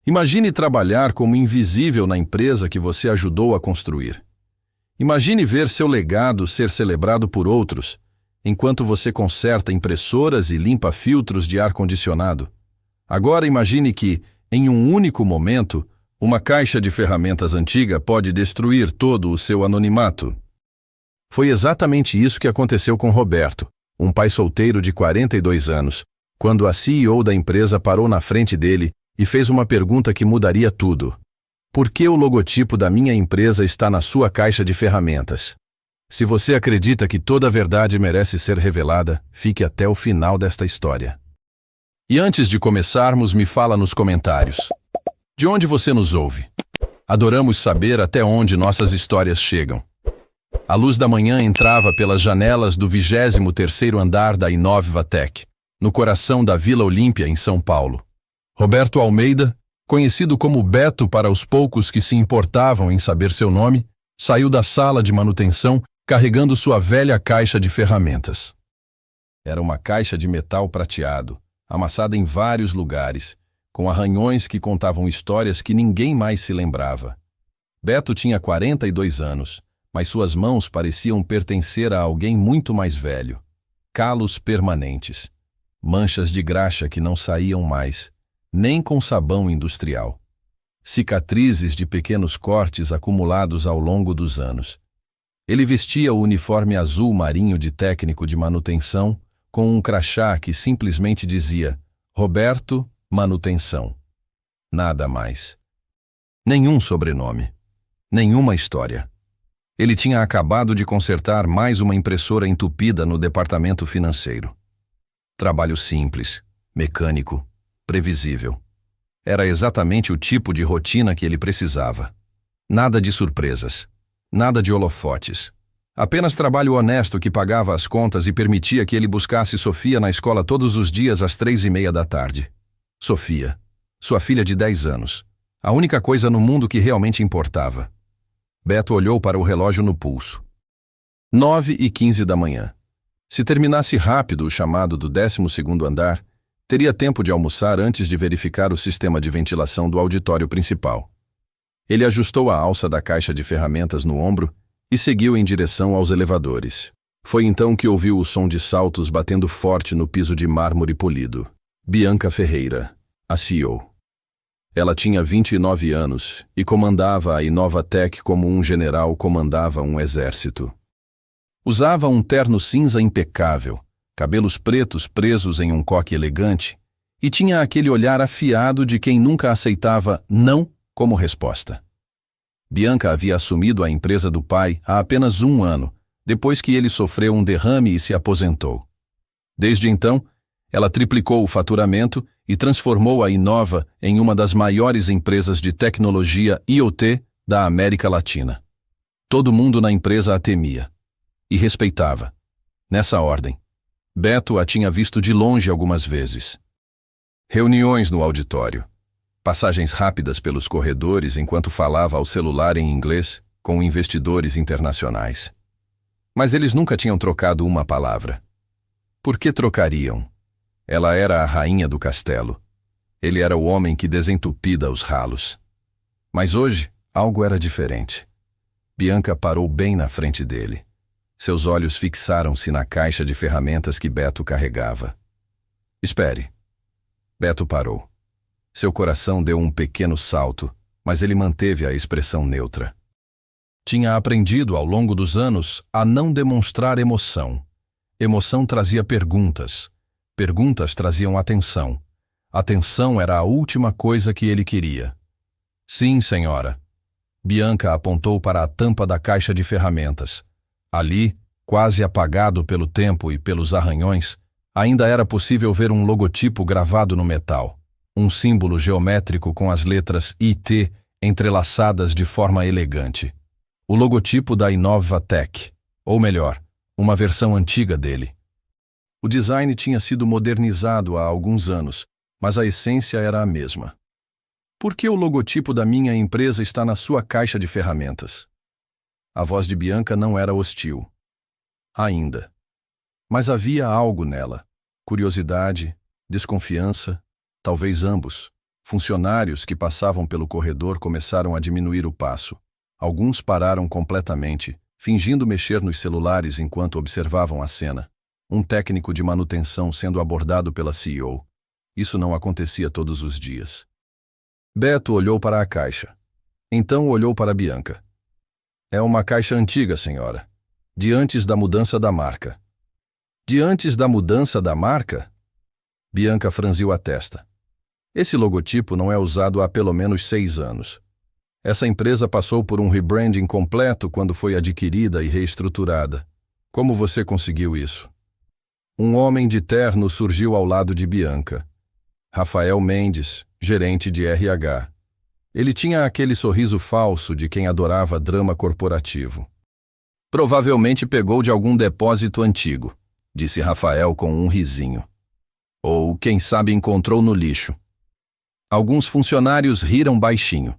Imagine trabalhar como invisível na empresa que você ajudou a construir. Imagine ver seu legado ser celebrado por outros, enquanto você conserta impressoras e limpa filtros de ar-condicionado. Agora imagine que, em um único momento, uma caixa de ferramentas antiga pode destruir todo o seu anonimato. Foi exatamente isso que aconteceu com Roberto, um pai solteiro de 42 anos, quando a CEO da empresa parou na frente dele e fez uma pergunta que mudaria tudo. Por que o logotipo da minha empresa está na sua caixa de ferramentas? Se você acredita que toda a verdade merece ser revelada, fique até o final desta história. E antes de começarmos, me fala nos comentários. De onde você nos ouve? Adoramos saber até onde nossas histórias chegam. A luz da manhã entrava pelas janelas do 23º andar da Inovatec, no coração da Vila Olímpia, em São Paulo. Roberto Almeida, conhecido como Beto para os poucos que se importavam em saber seu nome, saiu da sala de manutenção carregando sua velha caixa de ferramentas. Era uma caixa de metal prateado, amassada em vários lugares, com arranhões que contavam histórias que ninguém mais se lembrava. Beto tinha 42 anos, mas suas mãos pareciam pertencer a alguém muito mais velho. Calos permanentes, manchas de graxa que não saíam mais, nem com sabão industrial. Cicatrizes de pequenos cortes acumulados ao longo dos anos. Ele vestia o uniforme azul marinho de técnico de manutenção, com um crachá que simplesmente dizia Roberto Manutenção. Nada mais. Nenhum sobrenome. Nenhuma história. Ele tinha acabado de consertar mais uma impressora entupida no departamento financeiro. Trabalho simples, mecânico, previsível. Era exatamente o tipo de rotina que ele precisava. Nada de surpresas. Nada de holofotes. Apenas trabalho honesto que pagava as contas e permitia que ele buscasse Sofia na escola todos os dias às 3:30 da tarde. Sofia, sua filha de 10 anos. A única coisa no mundo que realmente importava. Beto olhou para o relógio no pulso. 9:15 da manhã. Se terminasse rápido o chamado do 12º andar, teria tempo de almoçar antes de verificar o sistema de ventilação do auditório principal. Ele ajustou a alça da caixa de ferramentas no ombro e seguiu em direção aos elevadores. Foi então que ouviu o som de saltos batendo forte no piso de mármore polido. Bianca Ferreira, a CEO. Ela tinha 29 anos e comandava a Inovatec como um general comandava um exército. Usava um terno cinza impecável, cabelos pretos presos em um coque elegante, e tinha aquele olhar afiado de quem nunca aceitava não como resposta. Bianca havia assumido a empresa do pai há apenas 1 ano, depois que ele sofreu um derrame e se aposentou. Desde então, ela triplicou o faturamento e transformou a Inova em uma das maiores empresas de tecnologia IoT da América Latina. Todo mundo na empresa a temia e respeitava. Nessa ordem, Beto a tinha visto de longe algumas vezes. Reuniões no auditório. Passagens rápidas pelos corredores enquanto falava ao celular em inglês com investidores internacionais. Mas eles nunca tinham trocado uma palavra. Por que trocariam? Ela era a rainha do castelo. Ele era o homem que desentupida os ralos. Mas hoje, algo era diferente. Bianca parou bem na frente dele. Seus olhos fixaram-se na caixa de ferramentas que Beto carregava. Espere. Beto parou. Seu coração deu um pequeno salto, mas ele manteve a expressão neutra. Tinha aprendido ao longo dos anos a não demonstrar emoção. Emoção trazia perguntas. Perguntas traziam atenção. Atenção era a última coisa que ele queria. Sim, senhora. Bianca apontou para a tampa da caixa de ferramentas. Ali, quase apagado pelo tempo e pelos arranhões, ainda era possível ver um logotipo gravado no metal. Um símbolo geométrico com as letras IT entrelaçadas de forma elegante. O logotipo da Inovatec, ou melhor, uma versão antiga dele. O design tinha sido modernizado há alguns anos, mas a essência era a mesma. Por que o logotipo da minha empresa está na sua caixa de ferramentas? A voz de Bianca não era hostil. Ainda. Mas havia algo nela. Curiosidade, desconfiança, talvez ambos. Funcionários que passavam pelo corredor começaram a diminuir o passo. Alguns pararam completamente, fingindo mexer nos celulares enquanto observavam a cena. Um técnico de manutenção sendo abordado pela CEO. Isso não acontecia todos os dias. Beto olhou para a caixa. Então olhou para Bianca. É uma caixa antiga, senhora. De antes da mudança da marca. De antes da mudança da marca? Bianca franziu a testa. Esse logotipo não é usado há pelo menos 6 anos. Essa empresa passou por um rebranding completo quando foi adquirida e reestruturada. Como você conseguiu isso? Um homem de terno surgiu ao lado de Bianca. Rafael Mendes, gerente de RH. Ele tinha aquele sorriso falso de quem adorava drama corporativo. Provavelmente pegou de algum depósito antigo, disse Rafael com um risinho. Ou, quem sabe, encontrou no lixo. Alguns funcionários riram baixinho.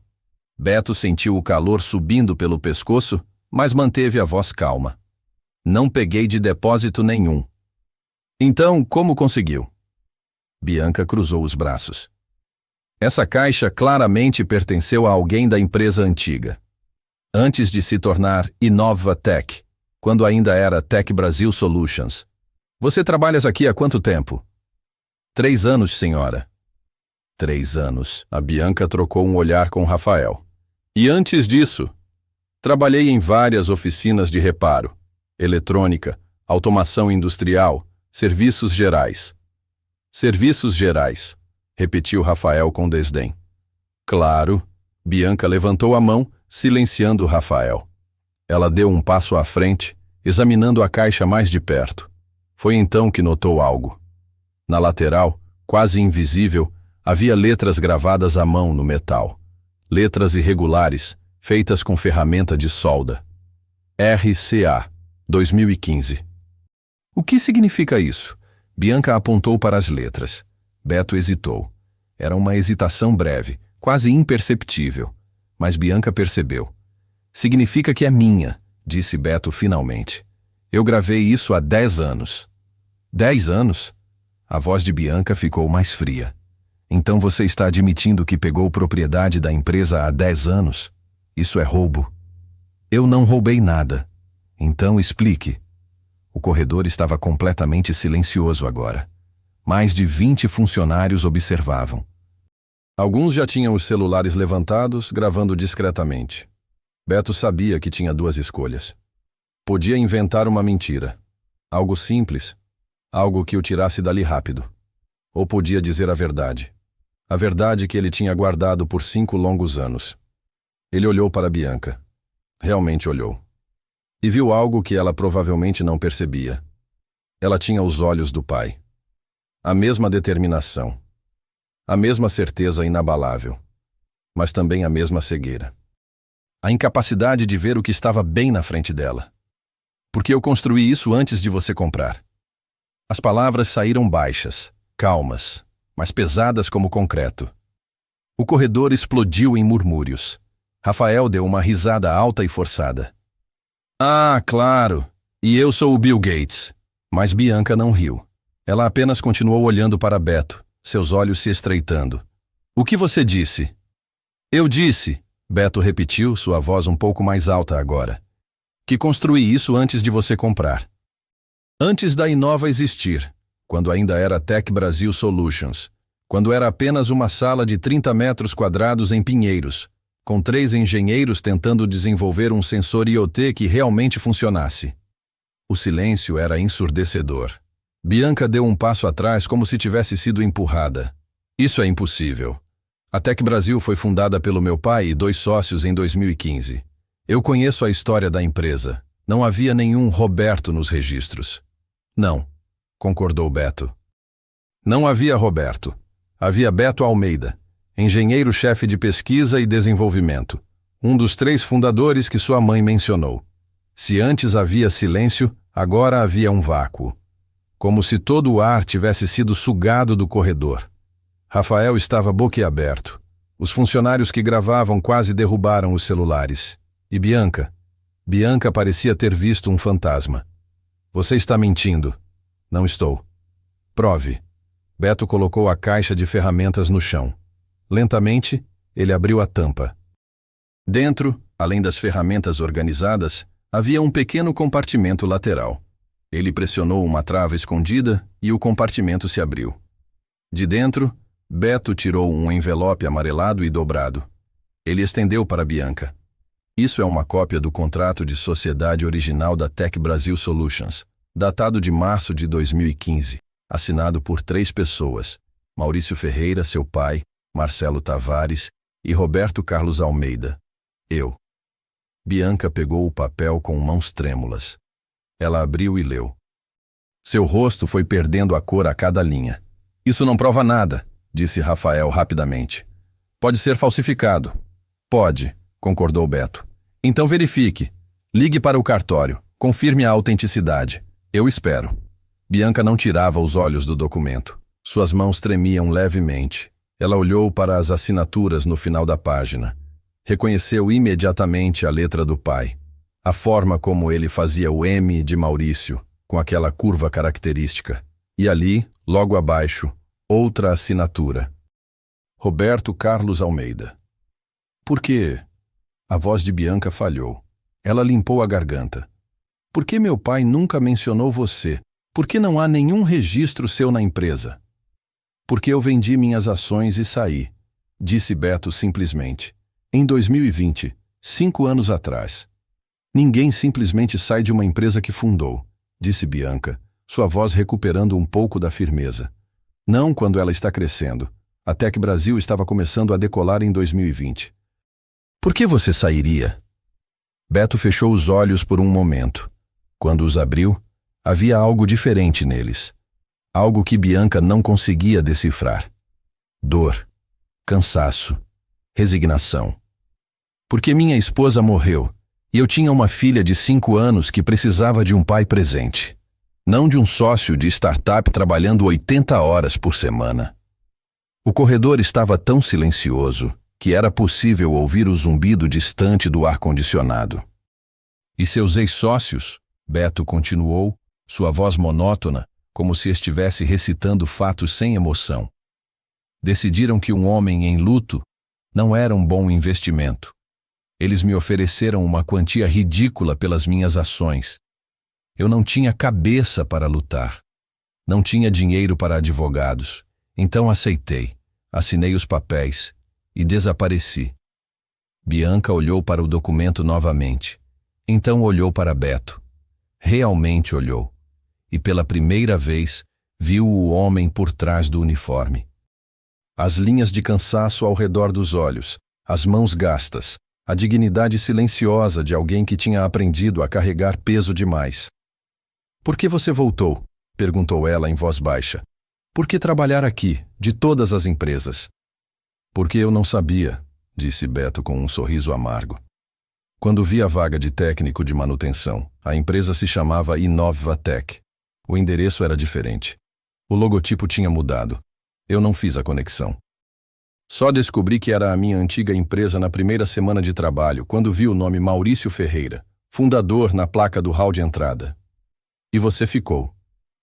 Beto sentiu o calor subindo pelo pescoço, mas manteve a voz calma. Não peguei de depósito nenhum. Então, como conseguiu? Bianca cruzou os braços. Essa caixa claramente pertenceu a alguém da empresa antiga. Antes de se tornar Innova Tech, quando ainda era Tech Brasil Solutions. Você trabalha aqui há quanto tempo? 3 anos, senhora. 3 anos. A Bianca trocou um olhar com Rafael. E antes disso, trabalhei em várias oficinas de reparo, eletrônica, automação industrial, serviços gerais. Serviços gerais, repetiu Rafael com desdém. Claro. Bianca levantou a mão, silenciando Rafael. Ela deu um passo à frente, examinando a caixa mais de perto. Foi então que notou algo. Na lateral, quase invisível, havia letras gravadas à mão no metal. Letras irregulares, feitas com ferramenta de solda. RCA, 2015. O que significa isso? Bianca apontou para as letras. Beto hesitou. Era uma hesitação breve, quase imperceptível. Mas Bianca percebeu. Significa que é minha, disse Beto finalmente. Eu gravei isso há 10 anos. 10 anos? A voz de Bianca ficou mais fria. Então você está admitindo que pegou propriedade da empresa há 10 anos? Isso é roubo. Eu não roubei nada. Então explique. O corredor estava completamente silencioso agora. Mais de 20 funcionários observavam. Alguns já tinham os celulares levantados, gravando discretamente. Beto sabia que tinha 2 escolhas. Podia inventar uma mentira. Algo simples. Algo que o tirasse dali rápido. Ou podia dizer a verdade. A verdade que ele tinha guardado por 5 longos anos. Ele olhou para Bianca. Realmente olhou. E viu algo que ela provavelmente não percebia. Ela tinha os olhos do pai. A mesma determinação. A mesma certeza inabalável. Mas também a mesma cegueira. A incapacidade de ver o que estava bem na frente dela. Porque eu construí isso antes de você comprar. As palavras saíram baixas, calmas, mas pesadas como concreto. O corredor explodiu em murmúrios. Rafael deu uma risada alta e forçada. Ah, claro! E eu sou o Bill Gates. Mas Bianca não riu. Ela apenas continuou olhando para Beto, seus olhos se estreitando. O que você disse? Eu disse, Beto repetiu, sua voz um pouco mais alta agora, que construí isso antes de você comprar. Antes da Innova existir, quando ainda era Tech Brasil Solutions, quando era apenas uma sala de 30 metros quadrados em Pinheiros, com 3 engenheiros tentando desenvolver um sensor IoT que realmente funcionasse. O silêncio era ensurdecedor. Bianca deu um passo atrás como se tivesse sido empurrada. Isso é impossível. A Tech Brasil foi fundada pelo meu pai e 2 sócios em 2015. Eu conheço a história da empresa. Não havia nenhum Roberto nos registros. Não, concordou Beto. Não havia Roberto. Havia Beto Almeida, engenheiro-chefe de pesquisa e desenvolvimento, um dos 3 fundadores que sua mãe mencionou. Se antes havia silêncio, agora havia um vácuo. Como se todo o ar tivesse sido sugado do corredor. Rafael estava boquiaberto. Os funcionários que gravavam quase derrubaram os celulares. E Bianca? Bianca parecia ter visto um fantasma. Você está mentindo. Não estou. Prove. Beto colocou a caixa de ferramentas no chão. Lentamente, ele abriu a tampa. Dentro, além das ferramentas organizadas, havia um pequeno compartimento lateral. Ele pressionou uma trava escondida e o compartimento se abriu. De dentro, Beto tirou um envelope amarelado e dobrado. Ele estendeu para Bianca. Isso é uma cópia do contrato de sociedade original da Tech Brasil Solutions, datado de março de 2015, assinado por 3 pessoas: Maurício Ferreira, seu pai, Marcelo Tavares e Roberto Carlos Almeida. Eu. Bianca pegou o papel com mãos trêmulas. Ela abriu e leu. Seu rosto foi perdendo a cor a cada linha. Isso não prova nada, disse Rafael rapidamente. Pode ser falsificado. Pode, concordou Beto. Então verifique. Ligue para o cartório. Confirme a autenticidade. Eu espero. Bianca não tirava os olhos do documento. Suas mãos tremiam levemente. Ela olhou para as assinaturas no final da página. Reconheceu imediatamente a letra do pai. A forma como ele fazia o M de Maurício, com aquela curva característica. E ali, logo abaixo, outra assinatura. Roberto Carlos Almeida. Por quê? A voz de Bianca falhou. Ela limpou a garganta. Por que meu pai nunca mencionou você? Por que não há nenhum registro seu na empresa? Porque eu vendi minhas ações e saí, disse Beto simplesmente. Em 2020, 5 anos atrás. Ninguém simplesmente sai de uma empresa que fundou, disse Bianca, sua voz recuperando um pouco da firmeza. Não quando ela está crescendo. A Tech Brasil estava começando a decolar em 2020. Por que você sairia? Beto fechou os olhos por um momento. Quando os abriu, havia algo diferente neles. Algo que Bianca não conseguia decifrar. Dor, cansaço, resignação. Porque minha esposa morreu e eu tinha uma filha de 5 anos que precisava de um pai presente. Não de um sócio de startup trabalhando 80 horas por semana. O corredor estava tão silencioso que era possível ouvir o zumbido distante do ar-condicionado. E seus ex-sócios? Beto continuou, sua voz monótona, como se estivesse recitando fatos sem emoção. Decidiram que um homem em luto não era um bom investimento. Eles me ofereceram uma quantia ridícula pelas minhas ações. Eu não tinha cabeça para lutar. Não tinha dinheiro para advogados. Então aceitei, assinei os papéis e desapareci. Bianca olhou para o documento novamente. Então olhou para Beto. Realmente olhou. E pela primeira vez viu o homem por trás do uniforme. As linhas de cansaço ao redor dos olhos, as mãos gastas, a dignidade silenciosa de alguém que tinha aprendido a carregar peso demais. Por que você voltou? Perguntou ela em voz baixa. Por que trabalhar aqui, de todas as empresas? Porque eu não sabia, disse Beto com um sorriso amargo. Quando vi a vaga de técnico de manutenção, a empresa se chamava Inovatec. O endereço era diferente. O logotipo tinha mudado. Eu não fiz a conexão. Só descobri que era a minha antiga empresa na primeira semana de trabalho, quando vi o nome Maurício Ferreira, fundador, na placa do hall de entrada. E você ficou.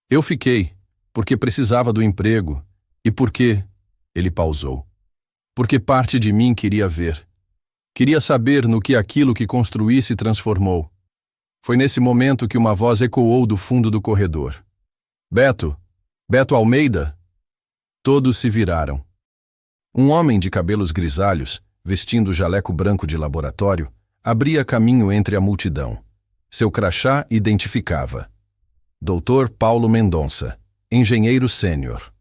Eu fiquei, porque precisava do emprego, e porque... Ele pausou. Porque parte de mim queria ver. Queria saber no que aquilo que construí se transformou. Foi nesse momento que uma voz ecoou do fundo do corredor. Beto! Beto Almeida! Todos se viraram. Um homem de cabelos grisalhos, vestindo jaleco branco de laboratório, abria caminho entre a multidão. Seu crachá identificava. Dr. Paulo Mendonça, engenheiro sênior.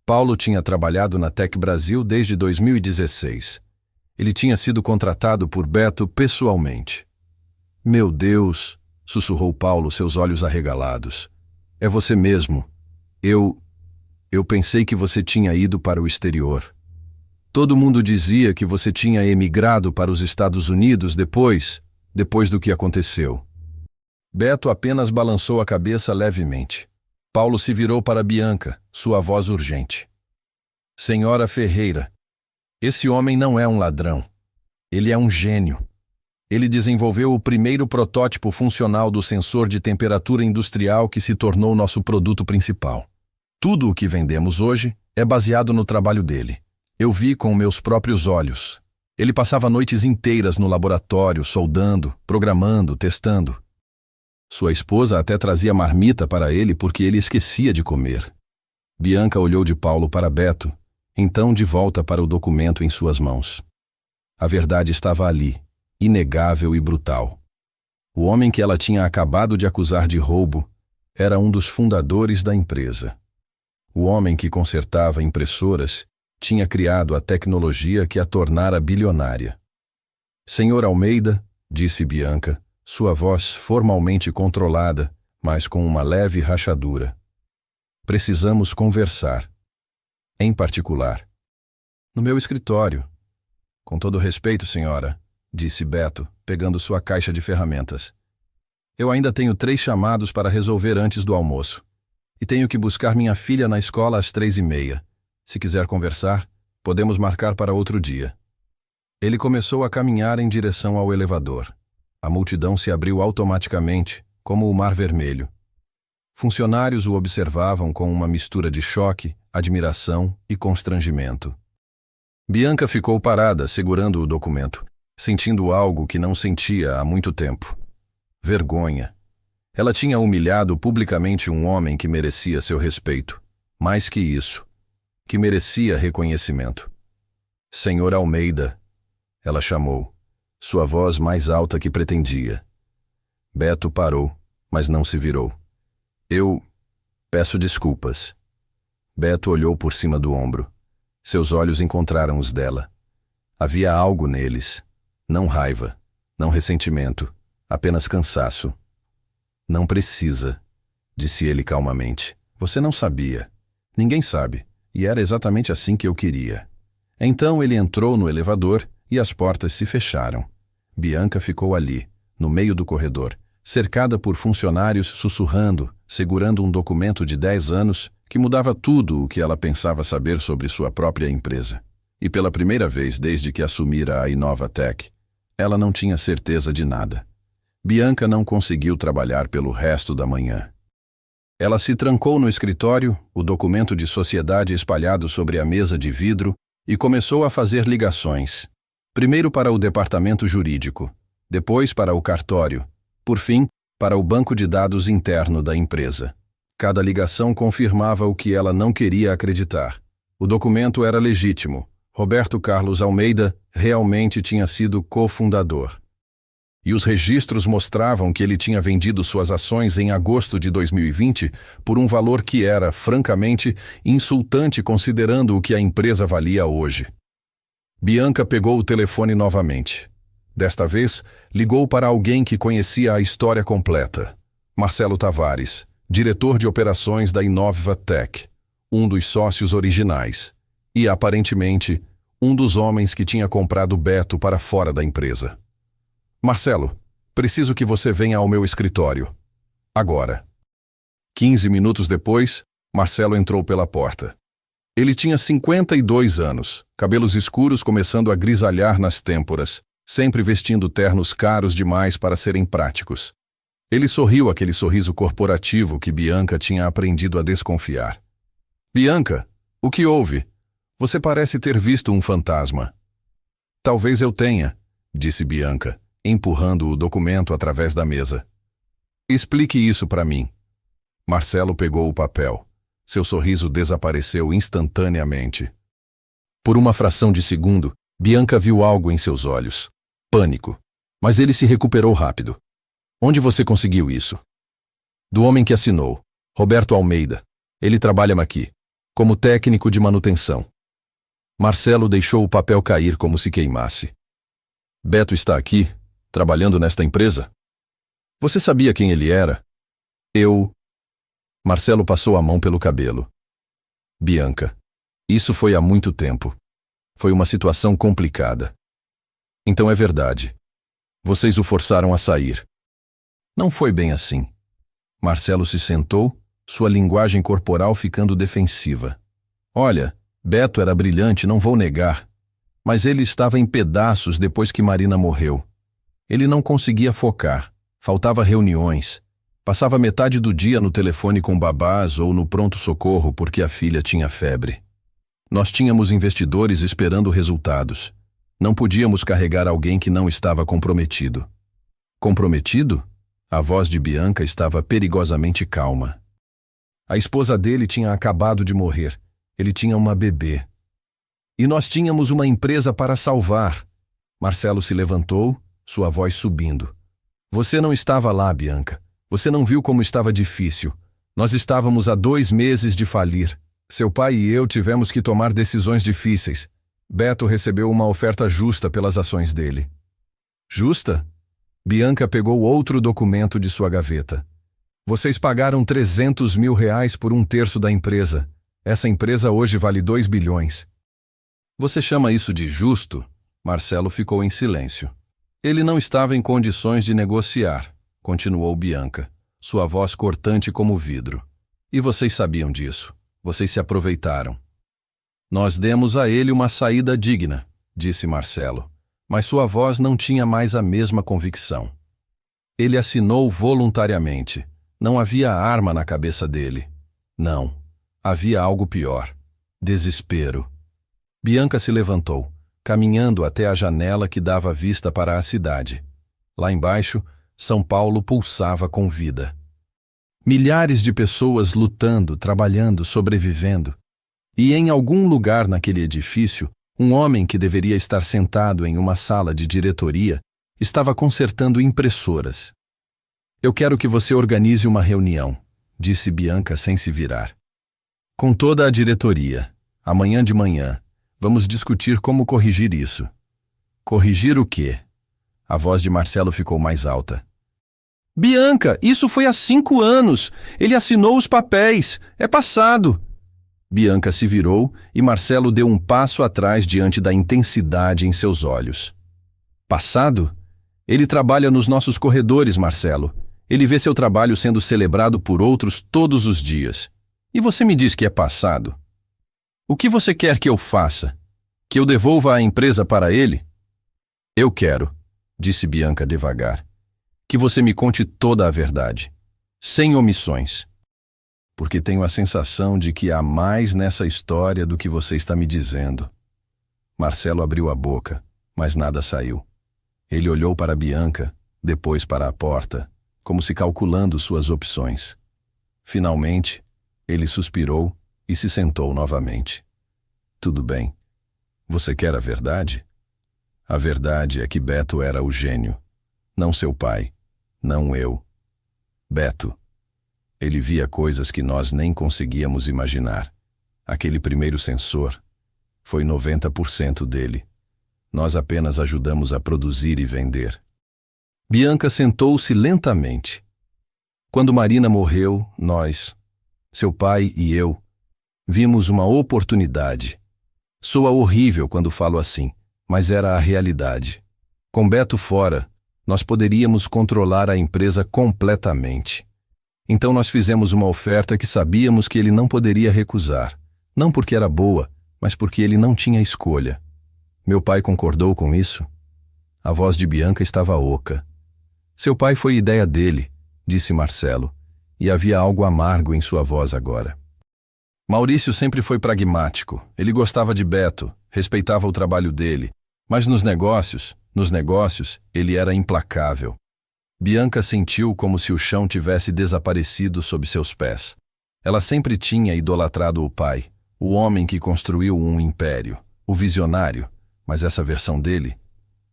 Paulo tinha trabalhado na Tech Brasil desde 2016. Ele tinha sido contratado por Beto pessoalmente. Meu Deus, sussurrou Paulo, seus olhos arregalados. É você mesmo. Eu pensei que você tinha ido para o exterior. Todo mundo dizia que você tinha emigrado para os Estados Unidos depois do que aconteceu. Beto apenas balançou a cabeça levemente. Paulo se virou para Bianca, sua voz urgente. Senhora Ferreira, esse homem não é um ladrão. Ele é um gênio. Ele desenvolveu o primeiro protótipo funcional do sensor de temperatura industrial que se tornou nosso produto principal. Tudo o que vendemos hoje é baseado no trabalho dele. Eu vi com meus próprios olhos. Ele passava noites inteiras no laboratório, soldando, programando, testando. Sua esposa até trazia marmita para ele porque ele esquecia de comer. Bianca olhou de Paulo para Beto, então de volta para o documento em suas mãos. A verdade estava ali, inegável e brutal. O homem que ela tinha acabado de acusar de roubo era um dos fundadores da empresa. O homem que consertava impressoras tinha criado a tecnologia que a tornara bilionária. Senhor Almeida, disse Bianca, sua voz formalmente controlada, mas com uma leve rachadura. Precisamos conversar. Em particular. No meu escritório. Com todo respeito, senhora, disse Beto, pegando sua caixa de ferramentas. Eu ainda tenho 3 chamados para resolver antes do almoço. E tenho que buscar minha filha na escola às 3:30. Se quiser conversar, podemos marcar para outro dia. Ele começou a caminhar em direção ao elevador. A multidão se abriu automaticamente, como o Mar Vermelho. Funcionários o observavam com uma mistura de choque, admiração e constrangimento. Bianca ficou parada, segurando o documento, sentindo algo que não sentia há muito tempo. Vergonha. Ela tinha humilhado publicamente um homem que merecia seu respeito. Mais que isso, que merecia reconhecimento. Senhor Almeida, ela chamou, sua voz mais alta que pretendia. Beto parou, mas não se virou. Eu peço desculpas. Beto olhou por cima do ombro. Seus olhos encontraram os dela. Havia algo neles. Não raiva, não ressentimento, apenas cansaço. Não precisa, disse ele calmamente. Você não sabia. Ninguém sabe, e era exatamente assim que eu queria. Então ele entrou no elevador e as portas se fecharam. Bianca ficou ali, no meio do corredor, cercada por funcionários sussurrando, segurando um documento de 10 anos que mudava tudo o que ela pensava saber sobre sua própria empresa. E pela primeira vez desde que assumira a Inovatec, ela não tinha certeza de nada. Bianca não conseguiu trabalhar pelo resto da manhã. Ela se trancou no escritório, o documento de sociedade espalhado sobre a mesa de vidro, e começou a fazer ligações. Primeiro para o departamento jurídico, depois para o cartório, por fim, para o banco de dados interno da empresa. Cada ligação confirmava o que ela não queria acreditar. O documento era legítimo. Roberto Carlos Almeida realmente tinha sido cofundador. E os registros mostravam que ele tinha vendido suas ações em agosto de 2020 por um valor que era, francamente, insultante considerando o que a empresa valia hoje. Bianca pegou o telefone novamente. Desta vez, ligou para alguém que conhecia a história completa. Marcelo Tavares, diretor de operações da Inovatec, um dos sócios originais, e, aparentemente, um dos homens que tinha comprado Beto para fora da empresa. Marcelo, preciso que você venha ao meu escritório. Agora. 15 minutos depois, Marcelo entrou pela porta. Ele tinha 52 anos, cabelos escuros começando a grisalhar nas têmporas, sempre vestindo ternos caros demais para serem práticos. Ele sorriu aquele sorriso corporativo que Bianca tinha aprendido a desconfiar. Bianca, o que houve? Você parece ter visto um fantasma. Talvez eu tenha, disse Bianca, empurrando o documento através da mesa. Explique isso para mim. Marcelo pegou o papel. Seu sorriso desapareceu instantaneamente. Por uma fração de segundo, Bianca viu algo em seus olhos. Pânico. Mas ele se recuperou rápido. Onde você conseguiu isso? Do homem que assinou, Roberto Almeida. Ele trabalha aqui, como técnico de manutenção. Marcelo deixou o papel cair como se queimasse. Beto está aqui, trabalhando nesta empresa? Você sabia quem ele era? Marcelo passou a mão pelo cabelo. Bianca, isso foi há muito tempo. Foi uma situação complicada. Então é verdade. Vocês o forçaram a sair. Não foi bem assim. Marcelo se sentou, sua linguagem corporal ficando defensiva. Olha, Beto era brilhante, não vou negar. Mas ele estava em pedaços depois que Marina morreu. Ele não conseguia focar, faltava reuniões. Passava metade do dia no telefone com babás ou no pronto-socorro porque a filha tinha febre. Nós tínhamos investidores esperando resultados. Não podíamos carregar alguém que não estava comprometido. Comprometido? A voz de Bianca estava perigosamente calma. A esposa dele tinha acabado de morrer. Ele tinha uma bebê. E nós tínhamos uma empresa para salvar. Marcelo se levantou, sua voz subindo. Você não estava lá, Bianca. Você não viu como estava difícil. Nós estávamos há 2 meses de falir. Seu pai e eu tivemos que tomar decisões difíceis. Beto recebeu uma oferta justa pelas ações dele. Justa? Bianca pegou outro documento de sua gaveta. Vocês pagaram R$300 mil por 1/3 da empresa. Essa empresa hoje vale 2 bilhões. Você chama isso de justo? Marcelo ficou em silêncio. Ele não estava em condições de negociar, continuou Bianca, sua voz cortante como vidro. E vocês sabiam disso. Vocês se aproveitaram. Nós demos a ele uma saída digna, disse Marcelo, mas sua voz não tinha mais a mesma convicção. Ele assinou voluntariamente. Não havia arma na cabeça dele. Não. Havia algo pior. Desespero. Bianca se levantou, caminhando até a janela que dava vista para a cidade. Lá embaixo, São Paulo pulsava com vida. Milhares de pessoas lutando, trabalhando, sobrevivendo. E em algum lugar naquele edifício, um homem que deveria estar sentado em uma sala de diretoria estava consertando impressoras. Eu quero que você organize uma reunião, disse Bianca sem se virar. Com toda a diretoria, amanhã de manhã, vamos discutir como corrigir isso. Corrigir o quê? A voz de Marcelo ficou mais alta. Bianca, isso foi há 5 anos. Ele assinou os papéis. É passado. Bianca se virou e Marcelo deu um passo atrás diante da intensidade em seus olhos. Passado? Ele trabalha nos nossos corredores, Marcelo. Ele vê seu trabalho sendo celebrado por outros todos os dias. E você me diz que é passado? O que você quer que eu faça? Que eu devolva a empresa para ele? Eu quero, disse Bianca devagar, que você me conte toda a verdade, sem omissões. Porque tenho a sensação de que há mais nessa história do que você está me dizendo. Marcelo abriu a boca, mas nada saiu. Ele olhou para Bianca, depois para a porta, como se calculando suas opções. Finalmente, ele suspirou e se sentou novamente. Tudo bem. Você quer a verdade? A verdade é que Beto era o gênio. Não seu pai, não eu. Beto. Ele via coisas que nós nem conseguíamos imaginar. Aquele primeiro sensor foi 90% dele. Nós apenas ajudamos a produzir e vender. Bianca sentou-se lentamente. Quando Marina morreu, nós, seu pai e eu, vimos uma oportunidade. Soa horrível quando falo assim, mas era a realidade. Com Beto fora, nós poderíamos controlar a empresa completamente. Então nós fizemos uma oferta que sabíamos que ele não poderia recusar. Não porque era boa, mas porque ele não tinha escolha. Meu pai concordou com isso? A voz de Bianca estava oca. Seu pai foi ideia dele, disse Marcelo, e havia algo amargo em sua voz agora. Maurício sempre foi pragmático. Ele gostava de Beto, respeitava o trabalho dele, mas nos negócios, ele era implacável. Bianca sentiu como se o chão tivesse desaparecido sob seus pés. Ela sempre tinha idolatrado o pai, o homem que construiu um império, o visionário, mas essa versão dele,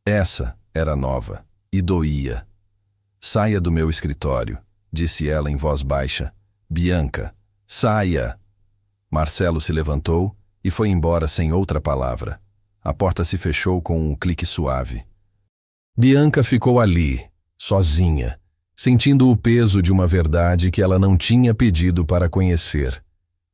essa era nova e doía. Saia do meu escritório, disse ela em voz baixa. Bianca, saia! Marcelo se levantou e foi embora sem outra palavra. A porta se fechou com um clique suave. Bianca ficou ali, sozinha, sentindo o peso de uma verdade que ela não tinha pedido para conhecer.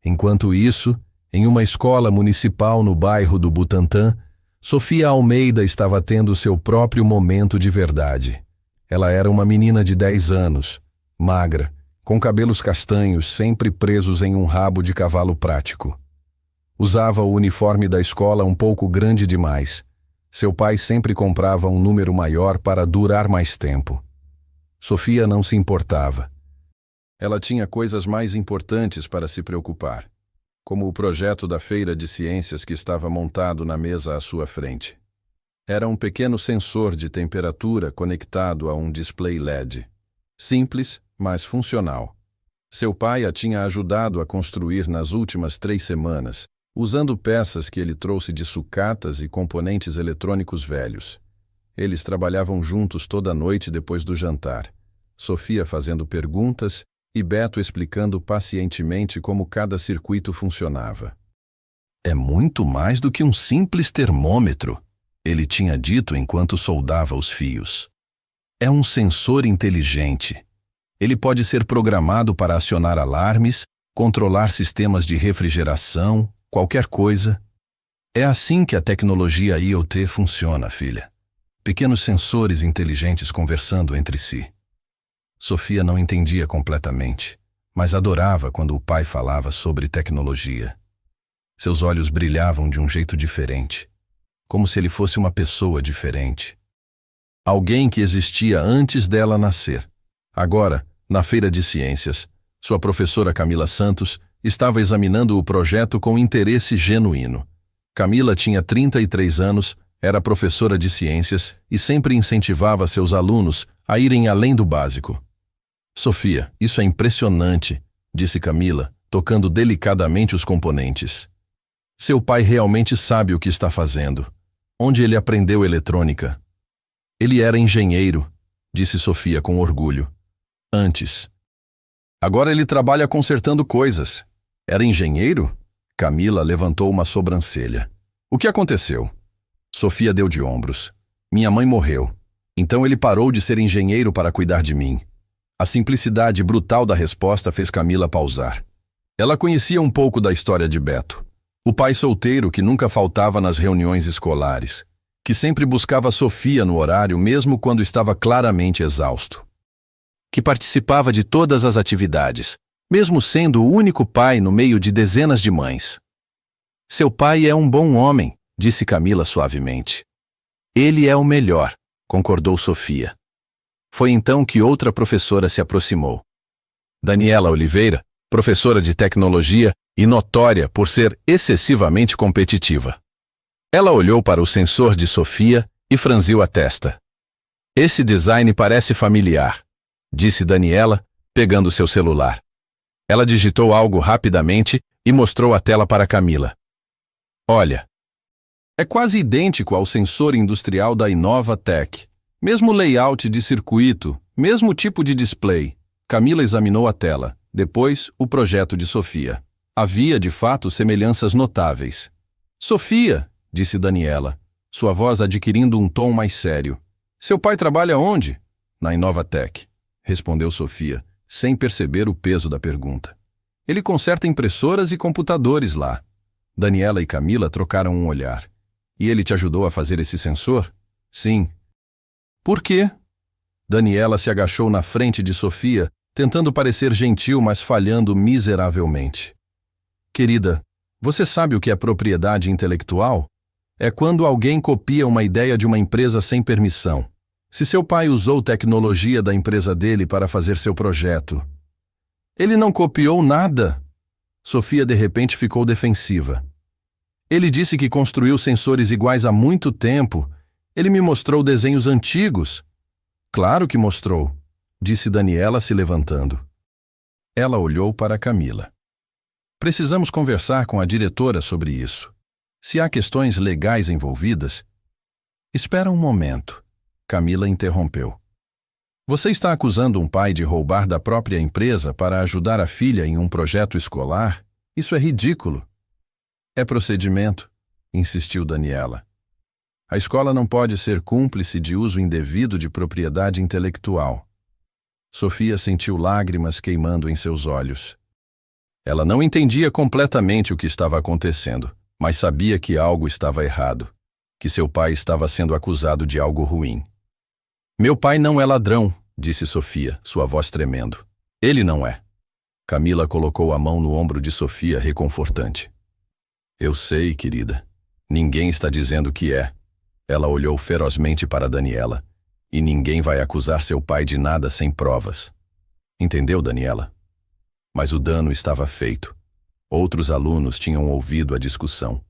Enquanto isso, em uma escola municipal no bairro do Butantã, Sofia Almeida estava tendo seu próprio momento de verdade. Ela era uma menina de 10 anos, magra, com cabelos castanhos sempre presos em um rabo de cavalo prático. Usava o uniforme da escola um pouco grande demais. Seu pai sempre comprava um número maior para durar mais tempo. Sofia não se importava. Ela tinha coisas mais importantes para se preocupar. como o projeto da feira de ciências que estava montado na mesa à sua frente. Era um pequeno sensor de temperatura conectado a um display LED. Simples, mas funcional. Seu pai a tinha ajudado a construir nas últimas 3 semanas, usando peças que ele trouxe de sucatas e componentes eletrônicos velhos. Eles trabalhavam juntos toda a noite depois do jantar, Sofia fazendo perguntas e Beto explicando pacientemente como cada circuito funcionava. É muito mais do que um simples termômetro, ele tinha dito enquanto soldava os fios. É um sensor inteligente. Ele pode ser programado para acionar alarmes, controlar sistemas de refrigeração, qualquer coisa. É assim que a tecnologia IoT funciona, filha. Pequenos sensores inteligentes conversando entre si. Sofia não entendia completamente, mas adorava quando o pai falava sobre tecnologia. Seus olhos brilhavam de um jeito diferente, como se ele fosse uma pessoa diferente. Alguém que existia antes dela nascer. Agora, na feira de ciências, sua professora Camila Santos estava examinando o projeto com interesse genuíno. Camila tinha 33 anos, era professora de ciências e sempre incentivava seus alunos a irem além do básico. Sofia, isso é impressionante, disse Camila, tocando delicadamente os componentes. Seu pai realmente sabe o que está fazendo. Onde ele aprendeu eletrônica? Ele era engenheiro, disse Sofia com orgulho. Antes. Agora ele trabalha consertando coisas. Era engenheiro? Camila levantou uma sobrancelha. O que aconteceu? Sofia deu de ombros. Minha mãe morreu. Então ele parou de ser engenheiro para cuidar de mim. A simplicidade brutal da resposta fez Camila pausar. Ela conhecia um pouco da história de Beto. O pai solteiro que nunca faltava nas reuniões escolares, que sempre buscava Sofia no horário mesmo quando estava claramente exausto. Que participava de todas as atividades, mesmo sendo o único pai no meio de dezenas de mães. Seu pai é um bom homem, disse Camila suavemente. Ele é o melhor, concordou Sofia. Foi então que outra professora se aproximou. Daniela Oliveira, professora de tecnologia e notória por ser excessivamente competitiva. Ela olhou para o sensor de Sofia e franziu a testa. Esse design parece familiar, disse Daniela, pegando seu celular. Ela digitou algo rapidamente e mostrou a tela para Camila. Olha. É quase idêntico ao sensor industrial da Inova Tech. Mesmo layout de circuito, mesmo tipo de display. Camila examinou a tela, depois o projeto de Sofia. Havia, de fato, semelhanças notáveis. Sofia, disse Daniela, sua voz adquirindo um tom mais sério. Seu pai trabalha onde? Na Inova Tech, respondeu Sofia, sem perceber o peso da pergunta. Ele conserta impressoras e computadores lá. Daniela e Camila trocaram um olhar. E ele te ajudou a fazer esse sensor? Sim. Por quê? Daniela se agachou na frente de Sofia, tentando parecer gentil, mas falhando miseravelmente. Querida, você sabe o que é propriedade intelectual? É quando alguém copia uma ideia de uma empresa sem permissão. Se seu pai usou tecnologia da empresa dele para fazer seu projeto. Ele não copiou nada. Sofia de repente ficou defensiva. Ele disse que construiu sensores iguais há muito tempo. Ele me mostrou desenhos antigos. Claro que mostrou, disse Daniela se levantando. Ela olhou para Camila. Precisamos conversar com a diretora sobre isso. Se há questões legais envolvidas... Espera um momento. Camila interrompeu. Você está acusando um pai de roubar da própria empresa para ajudar a filha em um projeto escolar? Isso é ridículo. É procedimento, insistiu Daniela. A escola não pode ser cúmplice de uso indevido de propriedade intelectual. Sofia sentiu lágrimas queimando em seus olhos. Ela não entendia completamente o que estava acontecendo, mas sabia que algo estava errado, que seu pai estava sendo acusado de algo ruim. Meu pai não é ladrão, disse Sofia, sua voz tremendo. Ele não é. Camila colocou a mão no ombro de Sofia, reconfortante. Eu sei, querida. Ninguém está dizendo que é. Ela olhou ferozmente para Daniela. E ninguém vai acusar seu pai de nada sem provas. Entendeu, Daniela? Mas o dano estava feito. Outros alunos tinham ouvido a discussão.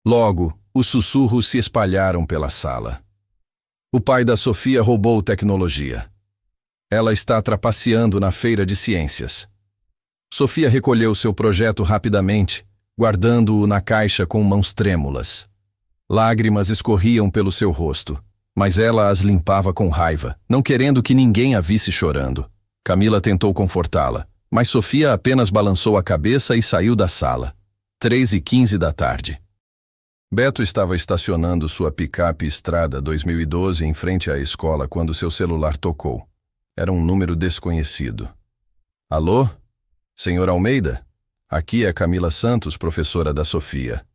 Logo, os sussurros se espalharam pela sala. O pai da Sofia roubou tecnologia. Ela está trapaceando na feira de ciências. Sofia recolheu seu projeto rapidamente, guardando-o na caixa com mãos trêmulas. Lágrimas escorriam pelo seu rosto, mas ela as limpava com raiva, não querendo que ninguém a visse chorando. Camila tentou confortá-la, mas Sofia apenas balançou a cabeça e saiu da sala. 3h15 da tarde. Beto estava estacionando sua picape Estrada 2012 em frente à escola quando seu celular tocou. Era um número desconhecido. Alô? Senhor Almeida? Aqui é Camila Santos, professora da Sofia.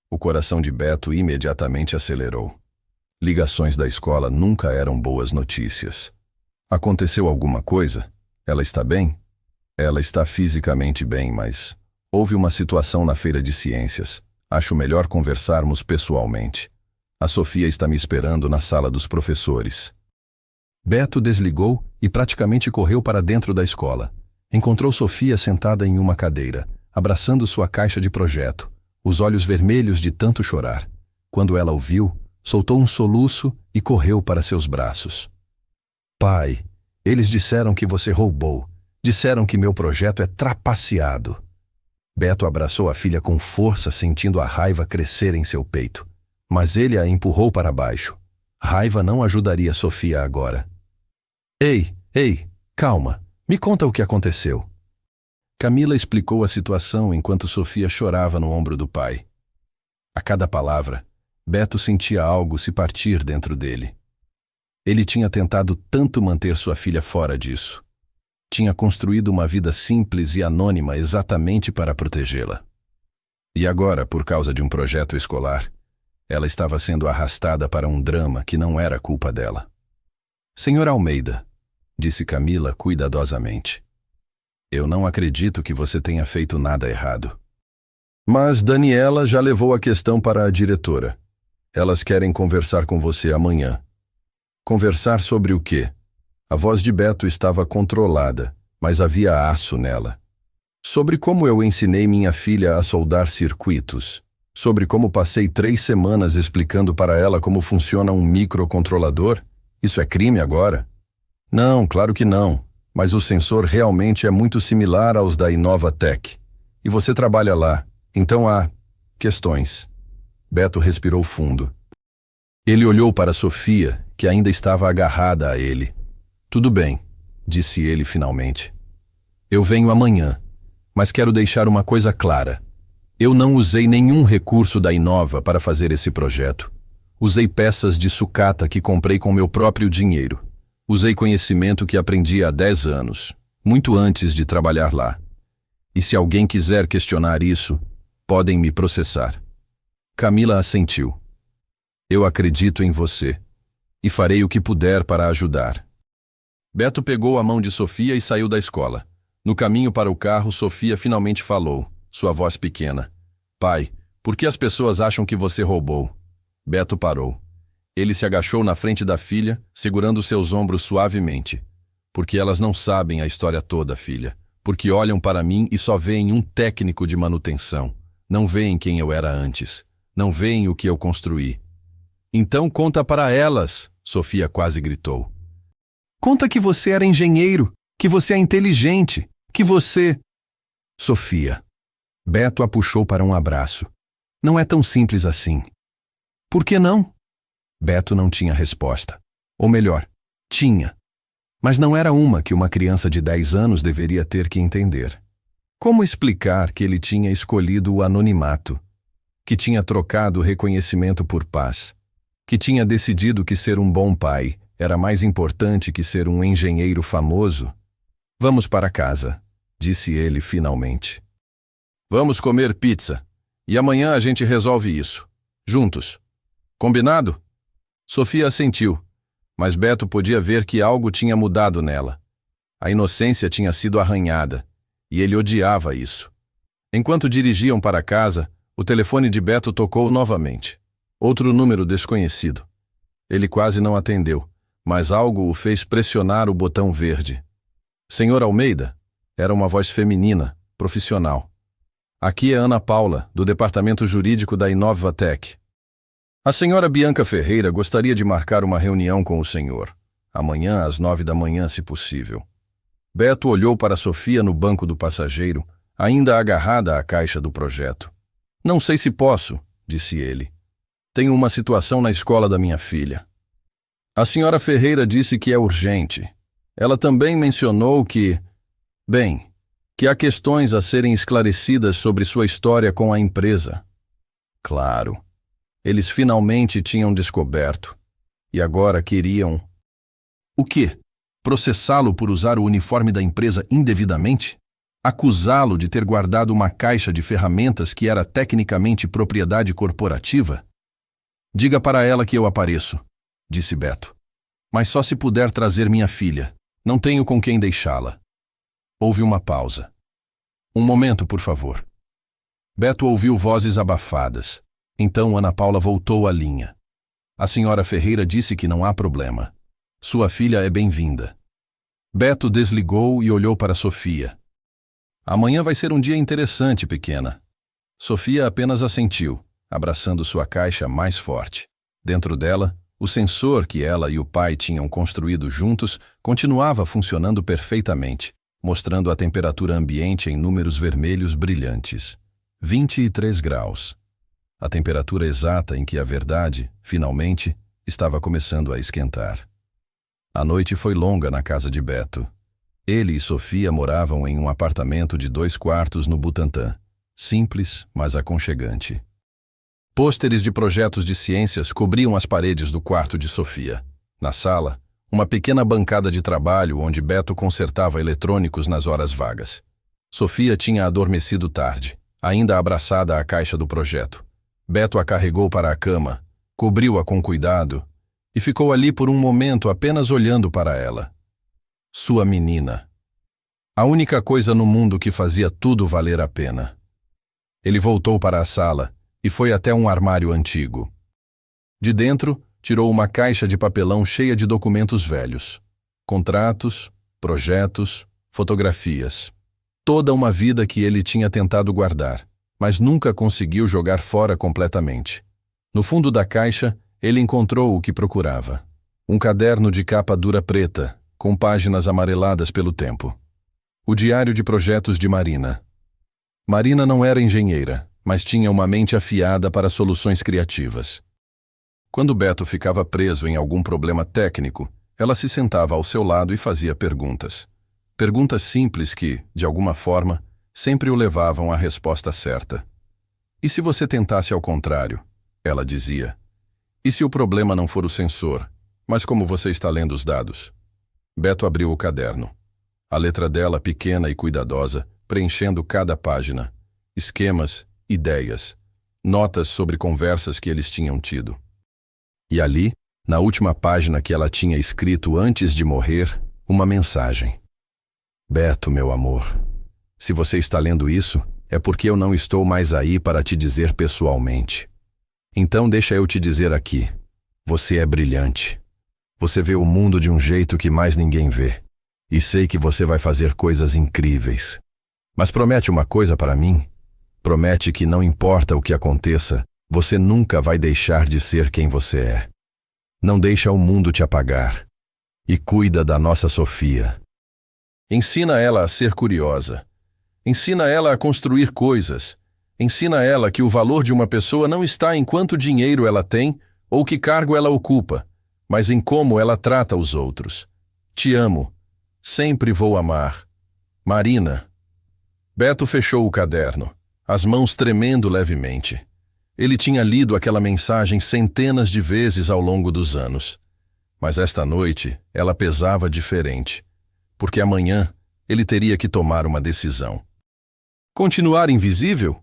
O coração de Beto imediatamente acelerou. Ligações da escola nunca eram boas notícias. Aconteceu alguma coisa? Ela está bem? Ela está fisicamente bem, mas houve uma situação na feira de ciências. Acho melhor conversarmos pessoalmente. A Sofia está me esperando na sala dos professores. Beto desligou e praticamente correu para dentro da escola. Encontrou Sofia sentada em uma cadeira, abraçando sua caixa de projeto, os olhos vermelhos de tanto chorar. Quando ela o viu, soltou um soluço e correu para seus braços. Pai, eles disseram que você roubou. Disseram que meu projeto é trapaceado. Beto abraçou a filha com força, sentindo a raiva crescer em seu peito. Mas ele a empurrou para baixo. Raiva não ajudaria Sofia agora. Ei, calma. Me conta o que aconteceu. Camila explicou a situação enquanto Sofia chorava no ombro do pai. A cada palavra, Beto sentia algo se partir dentro dele. Ele tinha tentado tanto manter sua filha fora disso. Tinha construído uma vida simples e anônima exatamente para protegê-la. E agora, por causa de um projeto escolar, ela estava sendo arrastada para um drama que não era culpa dela. Senhor Almeida, disse Camila cuidadosamente, eu não acredito que você tenha feito nada errado. Mas Daniela já levou a questão para a diretora. Elas querem conversar com você amanhã. Conversar sobre o quê? A voz de Beto estava controlada, mas havia aço nela. Sobre como eu ensinei minha filha a soldar circuitos. Sobre como passei 3 semanas explicando para ela como funciona um microcontrolador. Isso é crime agora? Não, claro que não. Mas o sensor realmente é muito similar aos da Inovatec. E você trabalha lá, então há questões. Beto respirou fundo. Ele olhou para Sofia, que ainda estava agarrada a ele. Tudo bem, disse ele finalmente. Eu venho amanhã, mas quero deixar uma coisa clara. Eu não usei nenhum recurso da Inova para fazer esse projeto. Usei peças de sucata que comprei com meu próprio dinheiro. Usei conhecimento que aprendi há 10 anos, muito antes de trabalhar lá. E se alguém quiser questionar isso, podem me processar. Camila assentiu. Eu acredito em você, e farei o que puder para ajudar. Beto pegou a mão de Sofia e saiu da escola. No caminho para o carro, Sofia finalmente falou, sua voz pequena. Pai, por que as pessoas acham que você roubou? Beto parou. Ele se agachou na frente da filha, segurando seus ombros suavemente. Porque elas não sabem a história toda, filha. Porque olham para mim e só veem um técnico de manutenção. Não veem quem eu era antes. Não veem o que eu construí. Então conta para elas, Sofia quase gritou. Conta que você era engenheiro, que você é inteligente, que você... Sofia. Beto a puxou para um abraço. Não é tão simples assim. Por que não? Beto não tinha resposta. Ou melhor, tinha. Mas não era uma que uma criança de 10 anos deveria ter que entender. Como explicar que ele tinha escolhido o anonimato? Que tinha trocado o reconhecimento por paz? Que tinha decidido que ser um bom pai era mais importante que ser um engenheiro famoso? Vamos para casa, disse ele finalmente. Vamos comer pizza. E amanhã a gente resolve isso. Juntos. Combinado? Sofia assentiu, mas Beto podia ver que algo tinha mudado nela. A inocência tinha sido arranhada, e ele odiava isso. Enquanto dirigiam para casa, o telefone de Beto tocou novamente. Outro número desconhecido. Ele quase não atendeu, mas algo o fez pressionar o botão verde. Senhor Almeida? Era uma voz feminina, profissional. Aqui é Ana Paula, do Departamento Jurídico da Inovatec. A senhora Bianca Ferreira gostaria de marcar uma reunião com o senhor. Amanhã, às 9 da manhã, se possível. Beto olhou para Sofia no banco do passageiro, ainda agarrada à caixa do projeto. Não sei se posso, disse ele. Tenho uma situação na escola da minha filha. A senhora Ferreira disse que é urgente. Ela também mencionou que há questões a serem esclarecidas sobre sua história com a empresa. Claro. Eles finalmente tinham descoberto. E agora queriam... O quê? Processá-lo por usar o uniforme da empresa indevidamente? Acusá-lo de ter guardado uma caixa de ferramentas que era tecnicamente propriedade corporativa? Diga para ela que eu apareço, disse Beto. Mas só se puder trazer minha filha. Não tenho com quem deixá-la. Houve uma pausa. Um momento, por favor. Beto ouviu vozes abafadas. Então Ana Paula voltou à linha. A senhora Ferreira disse que não há problema. Sua filha é bem-vinda. Beto desligou e olhou para Sofia. Amanhã vai ser um dia interessante, pequena. Sofia apenas assentiu, abraçando sua caixa mais forte. Dentro dela, o sensor que ela e o pai tinham construído juntos continuava funcionando perfeitamente, mostrando a temperatura ambiente em números vermelhos brilhantes. 23 graus. A temperatura exata em que a verdade, finalmente, estava começando a esquentar. A noite foi longa na casa de Beto. Ele e Sofia moravam em um apartamento de 2 quartos no Butantã, simples, mas aconchegante. Pôsteres de projetos de ciências cobriam as paredes do quarto de Sofia. Na sala, uma pequena bancada de trabalho onde Beto consertava eletrônicos nas horas vagas. Sofia tinha adormecido tarde, ainda abraçada à caixa do projeto. Beto a carregou para a cama, cobriu-a com cuidado e ficou ali por um momento apenas olhando para ela. Sua menina. A única coisa no mundo que fazia tudo valer a pena. Ele voltou para a sala e foi até um armário antigo. De dentro, tirou uma caixa de papelão cheia de documentos velhos. Contratos, projetos, fotografias. Toda uma vida que ele tinha tentado guardar, mas nunca conseguiu jogar fora completamente. No fundo da caixa, ele encontrou o que procurava. Um caderno de capa dura preta, com páginas amareladas pelo tempo. O diário de projetos de Marina. Marina não era engenheira, mas tinha uma mente afiada para soluções criativas. Quando Beto ficava preso em algum problema técnico, ela se sentava ao seu lado e fazia perguntas. Perguntas simples que, de alguma forma, sempre o levavam à resposta certa. E se você tentasse ao contrário? Ela dizia. E se o problema não for o sensor, mas como você está lendo os dados? Beto abriu o caderno. A letra dela, pequena e cuidadosa, preenchendo cada página. Esquemas, ideias, notas sobre conversas que eles tinham tido. E ali, na última página que ela tinha escrito antes de morrer, uma mensagem. Beto, meu amor, se você está lendo isso, é porque eu não estou mais aí para te dizer pessoalmente. Então deixa eu te dizer aqui, você é brilhante. Você vê o mundo de um jeito que mais ninguém vê. E sei que você vai fazer coisas incríveis. Mas promete uma coisa para mim? Promete que não importa o que aconteça, você nunca vai deixar de ser quem você é. Não deixa o mundo te apagar. E cuida da nossa Sofia. Ensina ela a ser curiosa. Ensina ela a construir coisas. Ensina ela que o valor de uma pessoa não está em quanto dinheiro ela tem ou que cargo ela ocupa, mas em como ela trata os outros. Te amo. Sempre vou amar. Marina. Beto fechou o caderno, as mãos tremendo levemente. Ele tinha lido aquela mensagem centenas de vezes ao longo dos anos. Mas esta noite ela pesava diferente, porque amanhã ele teria que tomar uma decisão. Continuar invisível?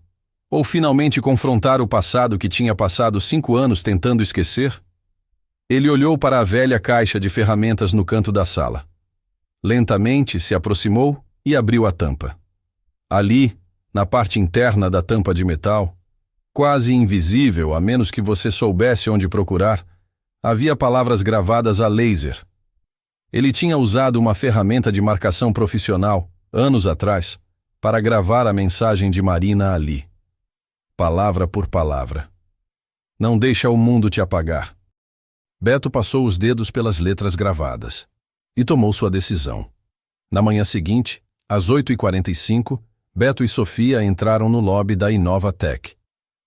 Ou finalmente confrontar o passado que tinha passado 5 anos tentando esquecer? Ele olhou para a velha caixa de ferramentas no canto da sala. Lentamente se aproximou e abriu a tampa. Ali, na parte interna da tampa de metal, quase invisível a menos que você soubesse onde procurar, havia palavras gravadas a laser. Ele tinha usado uma ferramenta de marcação profissional, anos atrás, para gravar a mensagem de Marina ali, palavra por palavra. Não deixa o mundo te apagar. Beto passou os dedos pelas letras gravadas e tomou sua decisão. Na manhã seguinte, às 8h45, Beto e Sofia entraram no lobby da Inova Tech.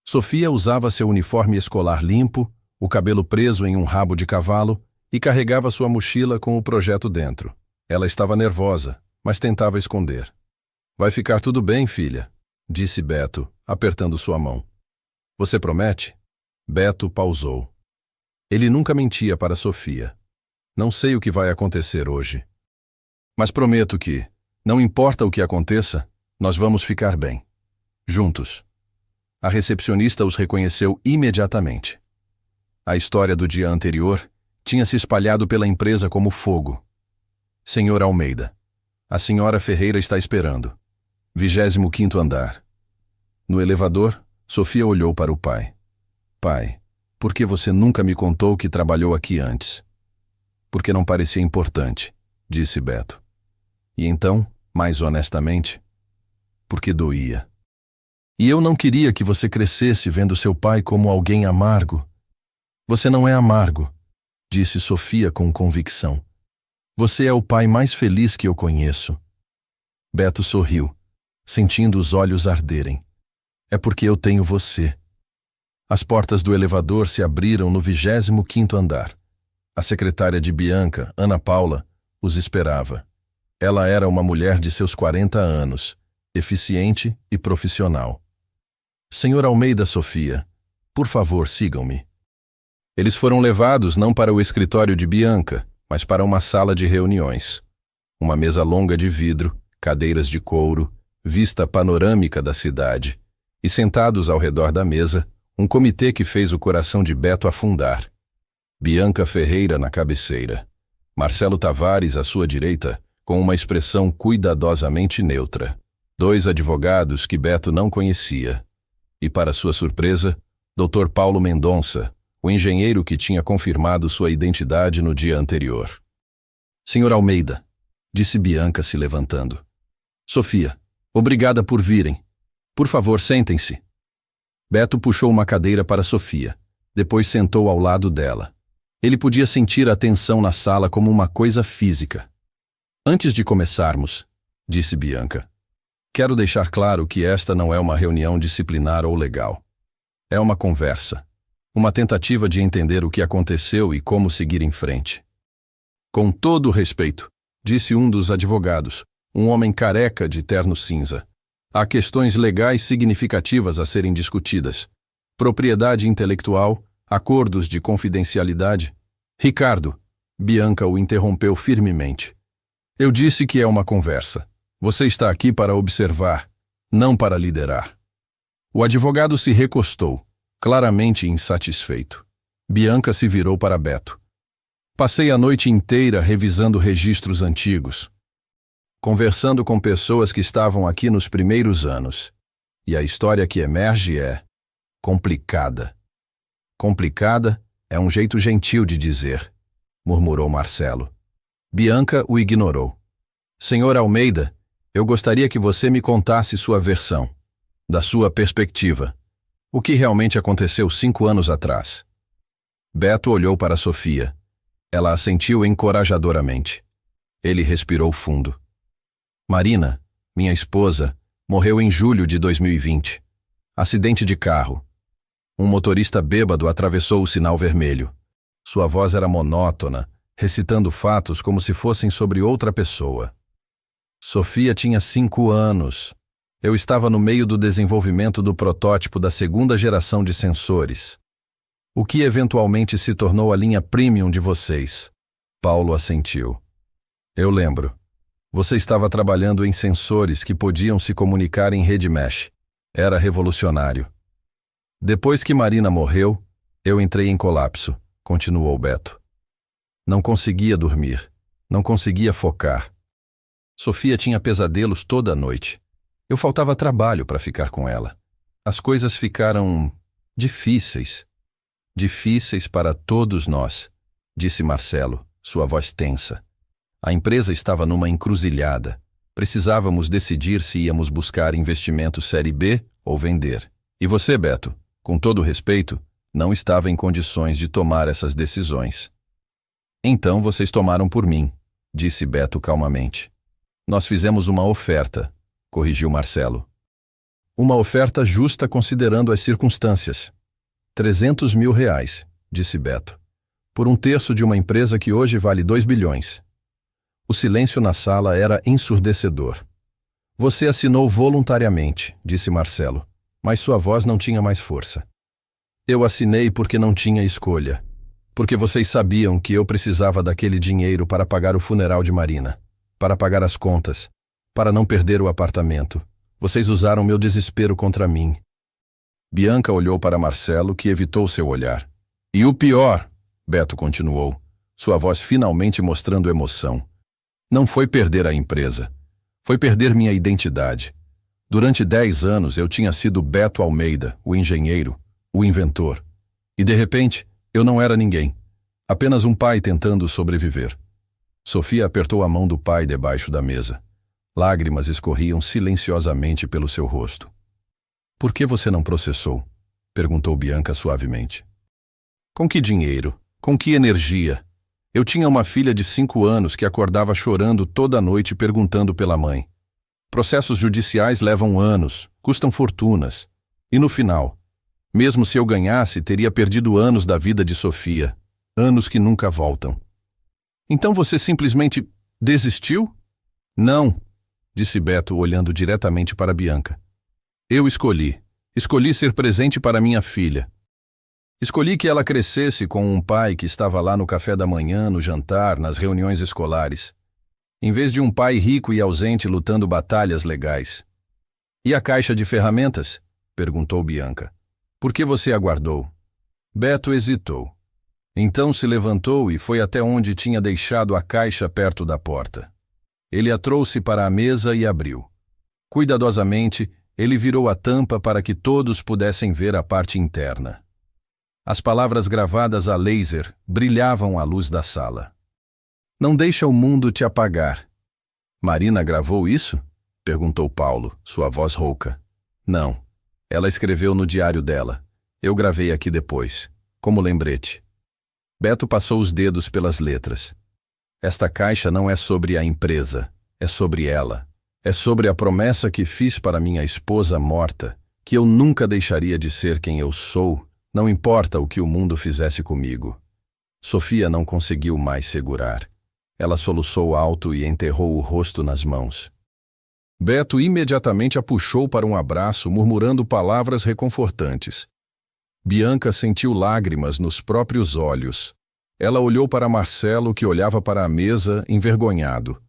Sofia usava seu uniforme escolar limpo, o cabelo preso em um rabo de cavalo e carregava sua mochila com o projeto dentro. Ela estava nervosa, mas tentava esconder. Vai ficar tudo bem, filha, disse Beto, apertando sua mão. Você promete? Beto pausou. Ele nunca mentia para Sofia. Não sei o que vai acontecer hoje. Mas prometo que, não importa o que aconteça, nós vamos ficar bem. Juntos. A recepcionista os reconheceu imediatamente. A história do dia anterior tinha se espalhado pela empresa como fogo. Senhor Almeida, a senhora Ferreira está esperando. 25º andar. No elevador, Sofia olhou para o pai. Pai, por que você nunca me contou que trabalhou aqui antes? Porque não parecia importante, disse Beto. E então, mais honestamente, porque doía. E eu não queria que você crescesse vendo seu pai como alguém amargo. Você não é amargo, disse Sofia com convicção. Você é o pai mais feliz que eu conheço. Beto sorriu, sentindo os olhos arderem. É porque eu tenho você. As portas do elevador se abriram no 25º andar. A secretária de Bianca, Ana Paula, os esperava. Ela era uma mulher de seus 40 anos, eficiente e profissional. Senhor Almeida, Sofia, por favor, sigam-me. Eles foram levados não para o escritório de Bianca, mas para uma sala de reuniões. Uma mesa longa de vidro, cadeiras de couro, vista panorâmica da cidade, e sentados ao redor da mesa, um comitê que fez o coração de Beto afundar. Bianca Ferreira na cabeceira. Marcelo Tavares à sua direita, com uma expressão cuidadosamente neutra. 2 advogados que Beto não conhecia. E, para sua surpresa, Dr. Paulo Mendonça, o engenheiro que tinha confirmado sua identidade no dia anterior. Senhor Almeida, disse Bianca se levantando. Sofia, obrigada por virem. Por favor, sentem-se. Beto puxou uma cadeira para Sofia. Depois sentou ao lado dela. Ele podia sentir a tensão na sala como uma coisa física. Antes de começarmos, disse Bianca, quero deixar claro que esta não é uma reunião disciplinar ou legal. É uma conversa. Uma tentativa de entender o que aconteceu e como seguir em frente. Com todo o respeito, disse um dos advogados, um homem careca de terno cinza. Há questões legais significativas a serem discutidas. Propriedade intelectual, acordos de confidencialidade. Ricardo, Bianca o interrompeu firmemente. Eu disse que é uma conversa. Você está aqui para observar, não para liderar. O advogado se recostou, claramente insatisfeito. Bianca se virou para Beto. Passei a noite inteira revisando registros antigos, conversando com pessoas que estavam aqui nos primeiros anos. E a história que emerge é complicada. Complicada é um jeito gentil de dizer, murmurou Marcelo. Bianca o ignorou. Senhor Almeida, eu gostaria que você me contasse sua versão, da sua perspectiva. O que realmente aconteceu 5 anos atrás? Beto olhou para Sofia. Ela assentiu encorajadoramente. Ele respirou fundo. Marina, minha esposa, morreu em julho de 2020. Acidente de carro. Um motorista bêbado atravessou o sinal vermelho. Sua voz era monótona, recitando fatos como se fossem sobre outra pessoa. Sofia tinha 5 anos. Eu estava no meio do desenvolvimento do protótipo da 2ª geração de sensores. O que eventualmente se tornou a linha premium de vocês. Paulo assentiu. Eu lembro. Você estava trabalhando em sensores que podiam se comunicar em rede mesh. Era revolucionário. Depois que Marina morreu, eu entrei em colapso, continuou Beto. Não conseguia dormir. Não conseguia focar. Sofia tinha pesadelos toda a noite. Eu faltava trabalho para ficar com ela. As coisas ficaram difíceis. Difíceis para todos nós, disse Marcelo, sua voz tensa. A empresa estava numa encruzilhada. Precisávamos decidir se íamos buscar investimento série B ou vender. E você, Beto, com todo respeito, não estava em condições de tomar essas decisões. Então vocês tomaram por mim, disse Beto calmamente. Nós fizemos uma oferta, corrigiu Marcelo. Uma oferta justa considerando as circunstâncias. 300 mil reais, disse Beto, por um terço de uma empresa que hoje vale 2 bilhões. O silêncio na sala era ensurdecedor. Você assinou voluntariamente, disse Marcelo, mas sua voz não tinha mais força. Eu assinei porque não tinha escolha. Porque vocês sabiam que eu precisava daquele dinheiro para pagar o funeral de Marina, para pagar as contas, para não perder o apartamento. Vocês usaram meu desespero contra mim. Bianca olhou para Marcelo, que evitou seu olhar. E o pior, Beto continuou, sua voz finalmente mostrando emoção, não foi perder a empresa. Foi perder minha identidade. Durante 10 anos eu tinha sido Beto Almeida, o engenheiro, o inventor. E de repente, eu não era ninguém. Apenas um pai tentando sobreviver. Sofia apertou a mão do pai debaixo da mesa. Lágrimas escorriam silenciosamente pelo seu rosto. Por que você não processou? Perguntou Bianca suavemente. Com que dinheiro? Com que energia? Eu tinha uma filha de 5 anos que acordava chorando toda noite perguntando pela mãe. Processos judiciais levam anos, custam fortunas. E no final, mesmo se eu ganhasse, teria perdido anos da vida de Sofia. Anos que nunca voltam. Então você simplesmente desistiu? Não, disse Beto olhando diretamente para Bianca. Eu escolhi ser presente para minha filha. Escolhi que ela crescesse com um pai que estava lá no café da manhã, no jantar, nas reuniões escolares, em vez de um pai rico e ausente lutando batalhas legais. E a caixa de ferramentas? Perguntou Bianca. Por que você aguardou? Beto hesitou. Então se levantou e foi até onde tinha deixado a caixa perto da porta. Ele a trouxe para a mesa e abriu. Cuidadosamente, ele virou a tampa para que todos pudessem ver a parte interna. As palavras gravadas a laser brilhavam à luz da sala. Não deixa o mundo te apagar. Marina gravou isso? Perguntou Paulo, sua voz rouca. Não. Ela escreveu no diário dela. Eu gravei aqui depois, como lembrete. Beto passou os dedos pelas letras. Esta caixa não é sobre a empresa, é sobre ela. É sobre a promessa que fiz para minha esposa morta, que eu nunca deixaria de ser quem eu sou, não importa o que o mundo fizesse comigo. Sofia não conseguiu mais segurar. Ela soluçou alto e enterrou o rosto nas mãos. Beto imediatamente a puxou para um abraço, murmurando palavras reconfortantes. Bianca sentiu lágrimas nos próprios olhos. Ela olhou para Marcelo, que olhava para a mesa, envergonhado.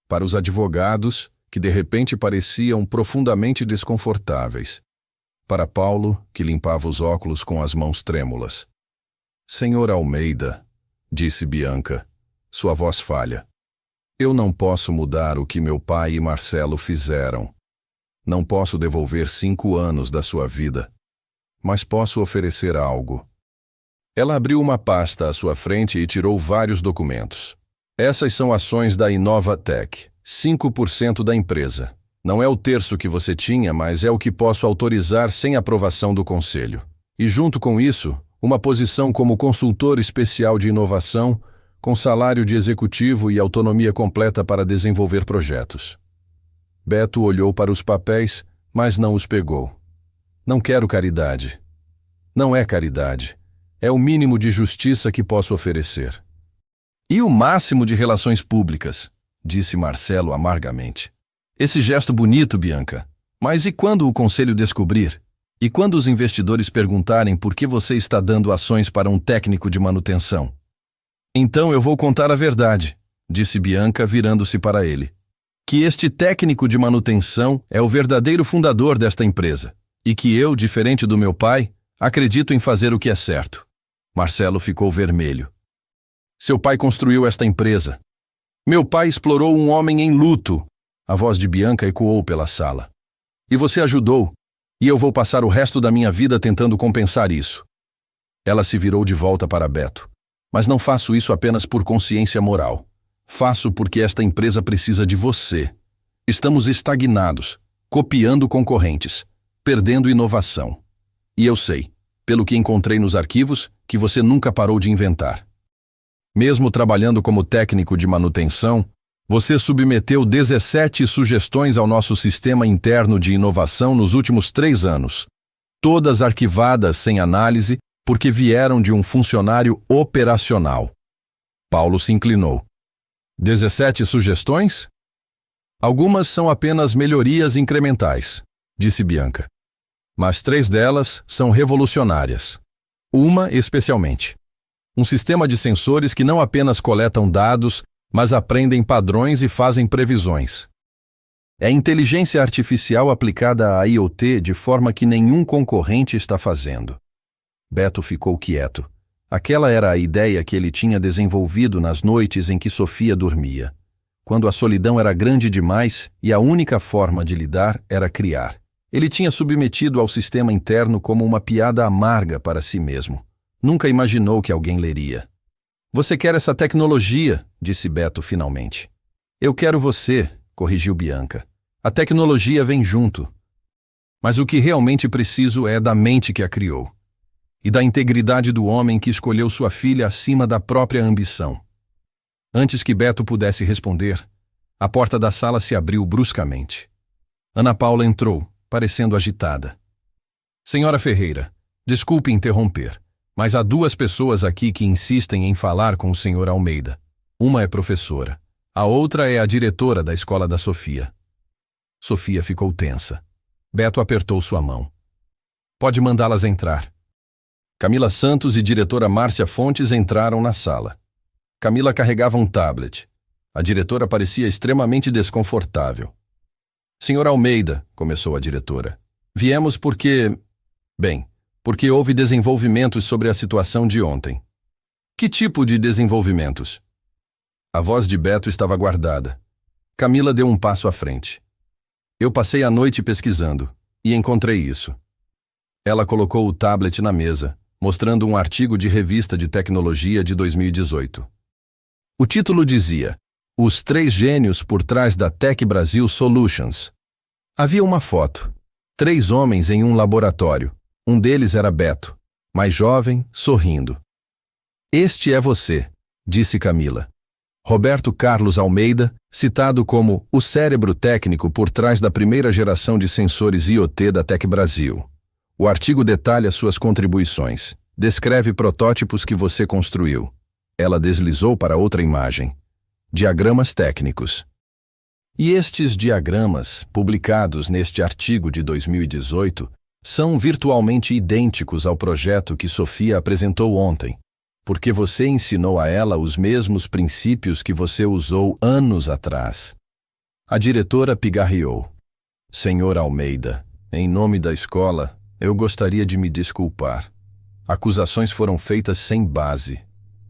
Para os advogados, que de repente pareciam profundamente desconfortáveis. Para Paulo, que limpava os óculos com as mãos trêmulas. Senhor Almeida, disse Bianca, sua voz falha. Eu não posso mudar o que meu pai e Marcelo fizeram. Não posso devolver 5 anos da sua vida. Mas posso oferecer algo. Ela abriu uma pasta à sua frente e tirou vários documentos. Essas são ações da Inovatec, 5% da empresa. Não é o terço que você tinha, mas é o que posso autorizar sem aprovação do conselho. E junto com isso, uma posição como consultor especial de inovação, com salário de executivo e autonomia completa para desenvolver projetos. Beto olhou para os papéis, mas não os pegou. Não quero caridade. Não é caridade. É o mínimo de justiça que posso oferecer. E o máximo de relações públicas, disse Marcelo amargamente. Esse gesto bonito, Bianca. Mas e quando o conselho descobrir? E quando os investidores perguntarem por que você está dando ações para um técnico de manutenção? Então eu vou contar a verdade, disse Bianca virando-se para ele. Que este técnico de manutenção é o verdadeiro fundador desta empresa. E que eu, diferente do meu pai, acredito em fazer o que é certo. Marcelo ficou vermelho. Seu pai construiu esta empresa. Meu pai explorou um homem em luto. A voz de Bianca ecoou pela sala. E você ajudou, e eu vou passar o resto da minha vida tentando compensar isso. Ela se virou de volta para Beto. Mas não faço isso apenas por consciência moral. Faço porque esta empresa precisa de você. Estamos estagnados, copiando concorrentes, perdendo inovação. E eu sei, pelo que encontrei nos arquivos, que você nunca parou de inventar. Mesmo trabalhando como técnico de manutenção, você submeteu 17 sugestões ao nosso sistema interno de inovação nos últimos 3 anos, todas arquivadas sem análise porque vieram de um funcionário operacional. Paulo se inclinou. 17 sugestões? Algumas são apenas melhorias incrementais, disse Bianca. Mas 3 delas são revolucionárias. Uma especialmente. Um sistema de sensores que não apenas coletam dados, mas aprendem padrões e fazem previsões. É inteligência artificial aplicada à IoT de forma que nenhum concorrente está fazendo. Beto ficou quieto. Aquela era a ideia que ele tinha desenvolvido nas noites em que Sofia dormia, quando a solidão era grande demais e a única forma de lidar era criar. Ele tinha submetido ao sistema interno como uma piada amarga para si mesmo. Nunca imaginou que alguém leria. Você quer essa tecnologia, disse Beto finalmente. Eu quero você, corrigiu Bianca. A tecnologia vem junto. Mas o que realmente preciso é da mente que a criou. E da integridade do homem que escolheu sua filha acima da própria ambição. Antes que Beto pudesse responder, a porta da sala se abriu bruscamente. Ana Paula entrou, parecendo agitada. Senhora Ferreira, desculpe interromper, mas há 2 pessoas aqui que insistem em falar com o senhor Almeida. Uma é professora, a outra é a diretora da escola da Sofia. Sofia ficou tensa. Beto apertou sua mão. Pode mandá-las entrar. Camila Santos e diretora Márcia Fontes entraram na sala. Camila carregava um tablet. A diretora parecia extremamente desconfortável. Senhor Almeida, começou a diretora, viemos porque... porque houve desenvolvimentos sobre a situação de ontem. Que tipo de desenvolvimentos? A voz de Beto estava guardada. Camila deu um passo à frente. Eu passei a noite pesquisando e encontrei isso. Ela colocou o tablet na mesa, mostrando um artigo de revista de tecnologia de 2018. O título dizia: Os 3 gênios por trás da Tech Brasil Solutions. Havia uma foto. 3 homens em um laboratório. Um deles era Beto, mais jovem, sorrindo. Este é você, disse Camila. Roberto Carlos Almeida, citado como o cérebro técnico por trás da primeira geração de sensores IoT da Tech Brasil. O artigo detalha suas contribuições, descreve protótipos que você construiu. Ela deslizou para outra imagem. Diagramas técnicos. E estes diagramas, publicados neste artigo de 2018, são virtualmente idênticos ao projeto que Sofia apresentou ontem, porque você ensinou a ela os mesmos princípios que você usou anos atrás. A diretora pigarreou. Senhor Almeida, em nome da escola, eu gostaria de me desculpar. Acusações foram feitas sem base.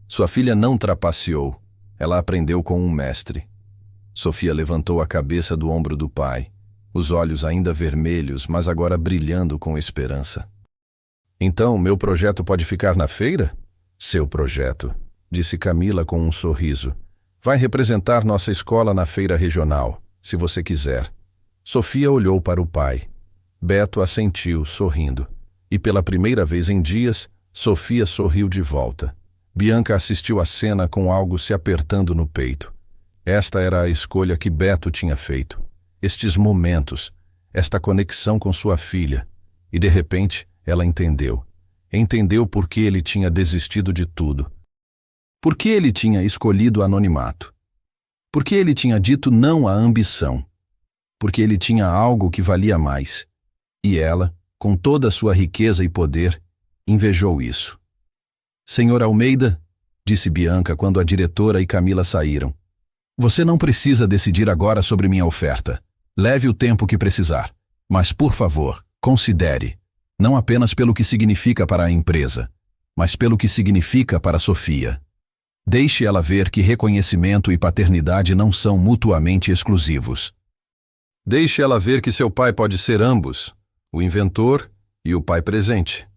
Sua filha não trapaceou. Ela aprendeu com um mestre. Sofia levantou a cabeça do ombro do pai, os olhos ainda vermelhos, mas agora brilhando com esperança. Então, meu projeto pode ficar na feira? Seu projeto, disse Camila com um sorriso. Vai representar nossa escola na feira regional, se você quiser. Sofia olhou para o pai. Beto assentiu, sorrindo. E pela primeira vez em dias, Sofia sorriu de volta. Bianca assistiu à cena com algo se apertando no peito. Esta era a escolha que Beto tinha feito. Estes momentos, esta conexão com sua filha. E de repente, ela entendeu. Entendeu por que ele tinha desistido de tudo. Por que ele tinha escolhido o anonimato. Por que ele tinha dito não à ambição. Porque ele tinha algo que valia mais. E ela, com toda a sua riqueza e poder, invejou isso. Senhor Almeida, disse Bianca quando a diretora e Camila saíram. Você não precisa decidir agora sobre minha oferta. Leve o tempo que precisar. Mas, por favor, considere. Não apenas pelo que significa para a empresa, mas pelo que significa para Sofia. Deixe ela ver que reconhecimento e paternidade não são mutuamente exclusivos. Deixe ela ver que seu pai pode ser ambos, o inventor e o pai presente.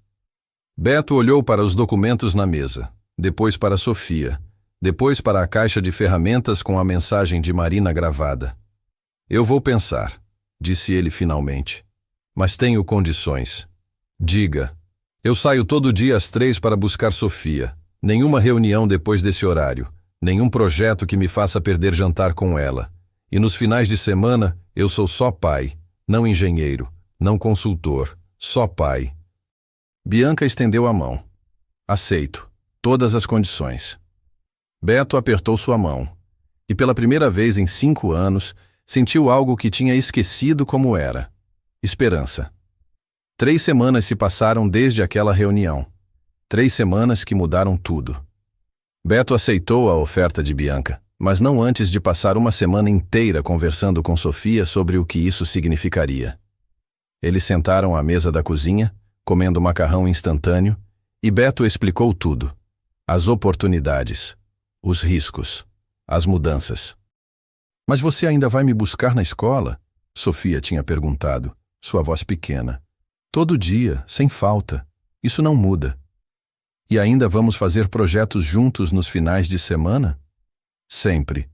Beto olhou para os documentos na mesa, depois para Sofia, depois para a caixa de ferramentas com a mensagem de Marina gravada. Eu vou pensar, disse ele finalmente. Mas tenho condições. Diga. Eu saio todo dia às 3 para buscar Sofia. Nenhuma reunião depois desse horário. Nenhum projeto que me faça perder jantar com ela. E nos finais de semana, eu sou só pai, não engenheiro, não consultor, só pai. Bianca estendeu a mão. Aceito. Todas as condições. Beto apertou sua mão. E pela primeira vez em 5 anos, sentiu algo que tinha esquecido como era. Esperança. 3 semanas se passaram desde aquela reunião. 3 semanas que mudaram tudo. Beto aceitou a oferta de Bianca, mas não antes de passar uma semana inteira conversando com Sofia sobre o que isso significaria. Eles sentaram à mesa da cozinha, comendo macarrão instantâneo, e Beto explicou tudo. As oportunidades, os riscos, as mudanças. Mas você ainda vai me buscar na escola? Sofia tinha perguntado, sua voz pequena. Todo dia, sem falta. Isso não muda. E ainda vamos fazer projetos juntos nos finais de semana? Sempre.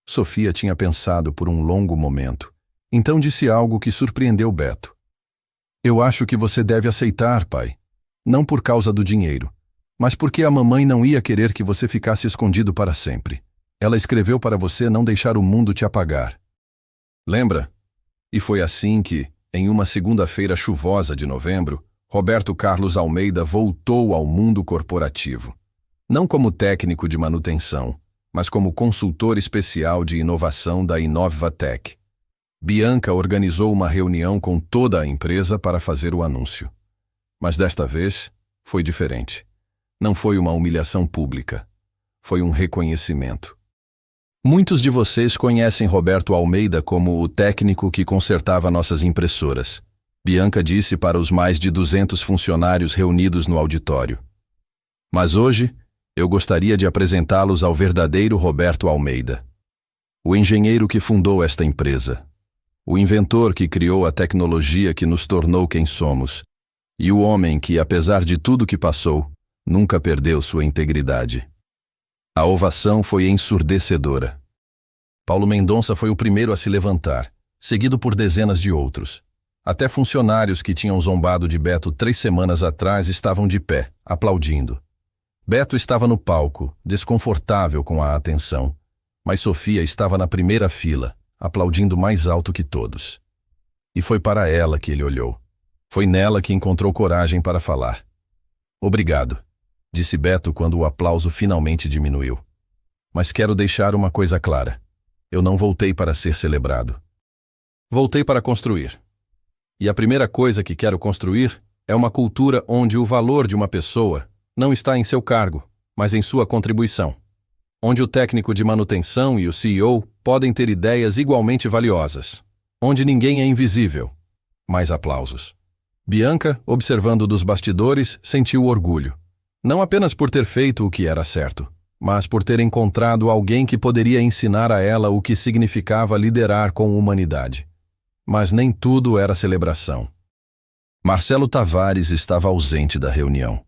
Sofia tinha pensado por um longo momento. Então disse algo que surpreendeu Beto. Eu acho que você deve aceitar, pai. Não por causa do dinheiro, mas porque a mamãe não ia querer que você ficasse escondido para sempre. Ela escreveu para você não deixar o mundo te apagar. Lembra? E foi assim que, em uma segunda-feira chuvosa de novembro, Roberto Carlos Almeida voltou ao mundo corporativo. Não como técnico de manutenção, mas como consultor especial de inovação da Inovatec. Bianca organizou uma reunião com toda a empresa para fazer o anúncio. Mas desta vez, foi diferente. Não foi uma humilhação pública. Foi um reconhecimento. Muitos de vocês conhecem Roberto Almeida como o técnico que consertava nossas impressoras. Bianca disse para os mais de 200 funcionários reunidos no auditório. Mas hoje, eu gostaria de apresentá-los ao verdadeiro Roberto Almeida. O engenheiro que fundou esta empresa. O inventor que criou a tecnologia que nos tornou quem somos. E o homem que, apesar de tudo que passou, nunca perdeu sua integridade. A ovação foi ensurdecedora. Paulo Mendonça foi o primeiro a se levantar, seguido por dezenas de outros. Até funcionários que tinham zombado de Beto 3 semanas atrás estavam de pé, aplaudindo. Beto estava no palco, desconfortável com a atenção, mas Sofia estava na primeira fila, aplaudindo mais alto que todos. E foi para ela que ele olhou. Foi nela que encontrou coragem para falar. Obrigado, disse Beto quando o aplauso finalmente diminuiu. Mas quero deixar uma coisa clara. Eu não voltei para ser celebrado. Voltei para construir. E a primeira coisa que quero construir é uma cultura onde o valor de uma pessoa não está em seu cargo, mas em sua contribuição. Onde o técnico de manutenção e o CEO podem ter ideias igualmente valiosas. Onde ninguém é invisível. Mais aplausos. Bianca, observando dos bastidores, sentiu orgulho. Não apenas por ter feito o que era certo, mas por ter encontrado alguém que poderia ensinar a ela o que significava liderar com humanidade. Mas nem tudo era celebração. Marcelo Tavares estava ausente da reunião.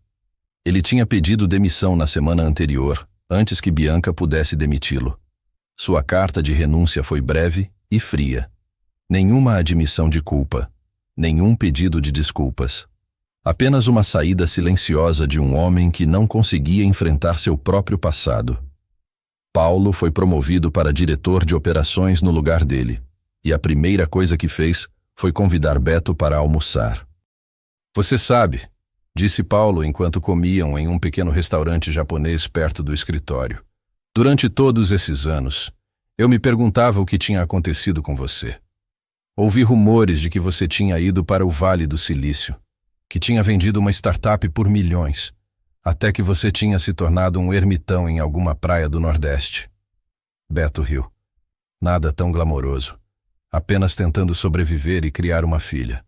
Ele tinha pedido demissão na semana anterior, antes que Bianca pudesse demiti-lo. Sua carta de renúncia foi breve e fria. Nenhuma admissão de culpa, nenhum pedido de desculpas. Apenas uma saída silenciosa de um homem que não conseguia enfrentar seu próprio passado. Paulo foi promovido para diretor de operações no lugar dele, e a primeira coisa que fez foi convidar Beto para almoçar. Você sabe, disse Paulo enquanto comiam em um pequeno restaurante japonês perto do escritório. Durante todos esses anos, eu me perguntava o que tinha acontecido com você. Ouvi rumores de que você tinha ido para o Vale do Silício, que tinha vendido uma startup por milhões, até que você tinha se tornado um ermitão em alguma praia do Nordeste. Beto riu. Nada tão glamouroso, apenas tentando sobreviver e criar uma filha.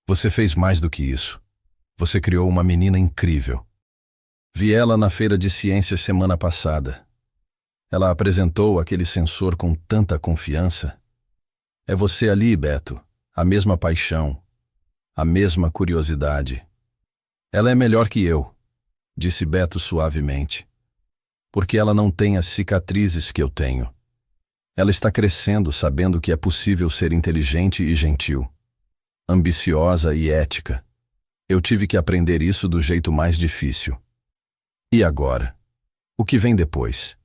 Você fez mais do que isso. Você criou uma menina incrível. Vi ela na feira de ciências semana passada. Ela apresentou aquele sensor com tanta confiança. É você ali, Beto, a mesma paixão, a mesma curiosidade. Ela é melhor que eu, disse Beto suavemente, porque ela não tem as cicatrizes que eu tenho. Ela está crescendo sabendo que é possível ser inteligente e gentil, ambiciosa e ética. Eu tive que aprender isso do jeito mais difícil. E agora? O que vem depois?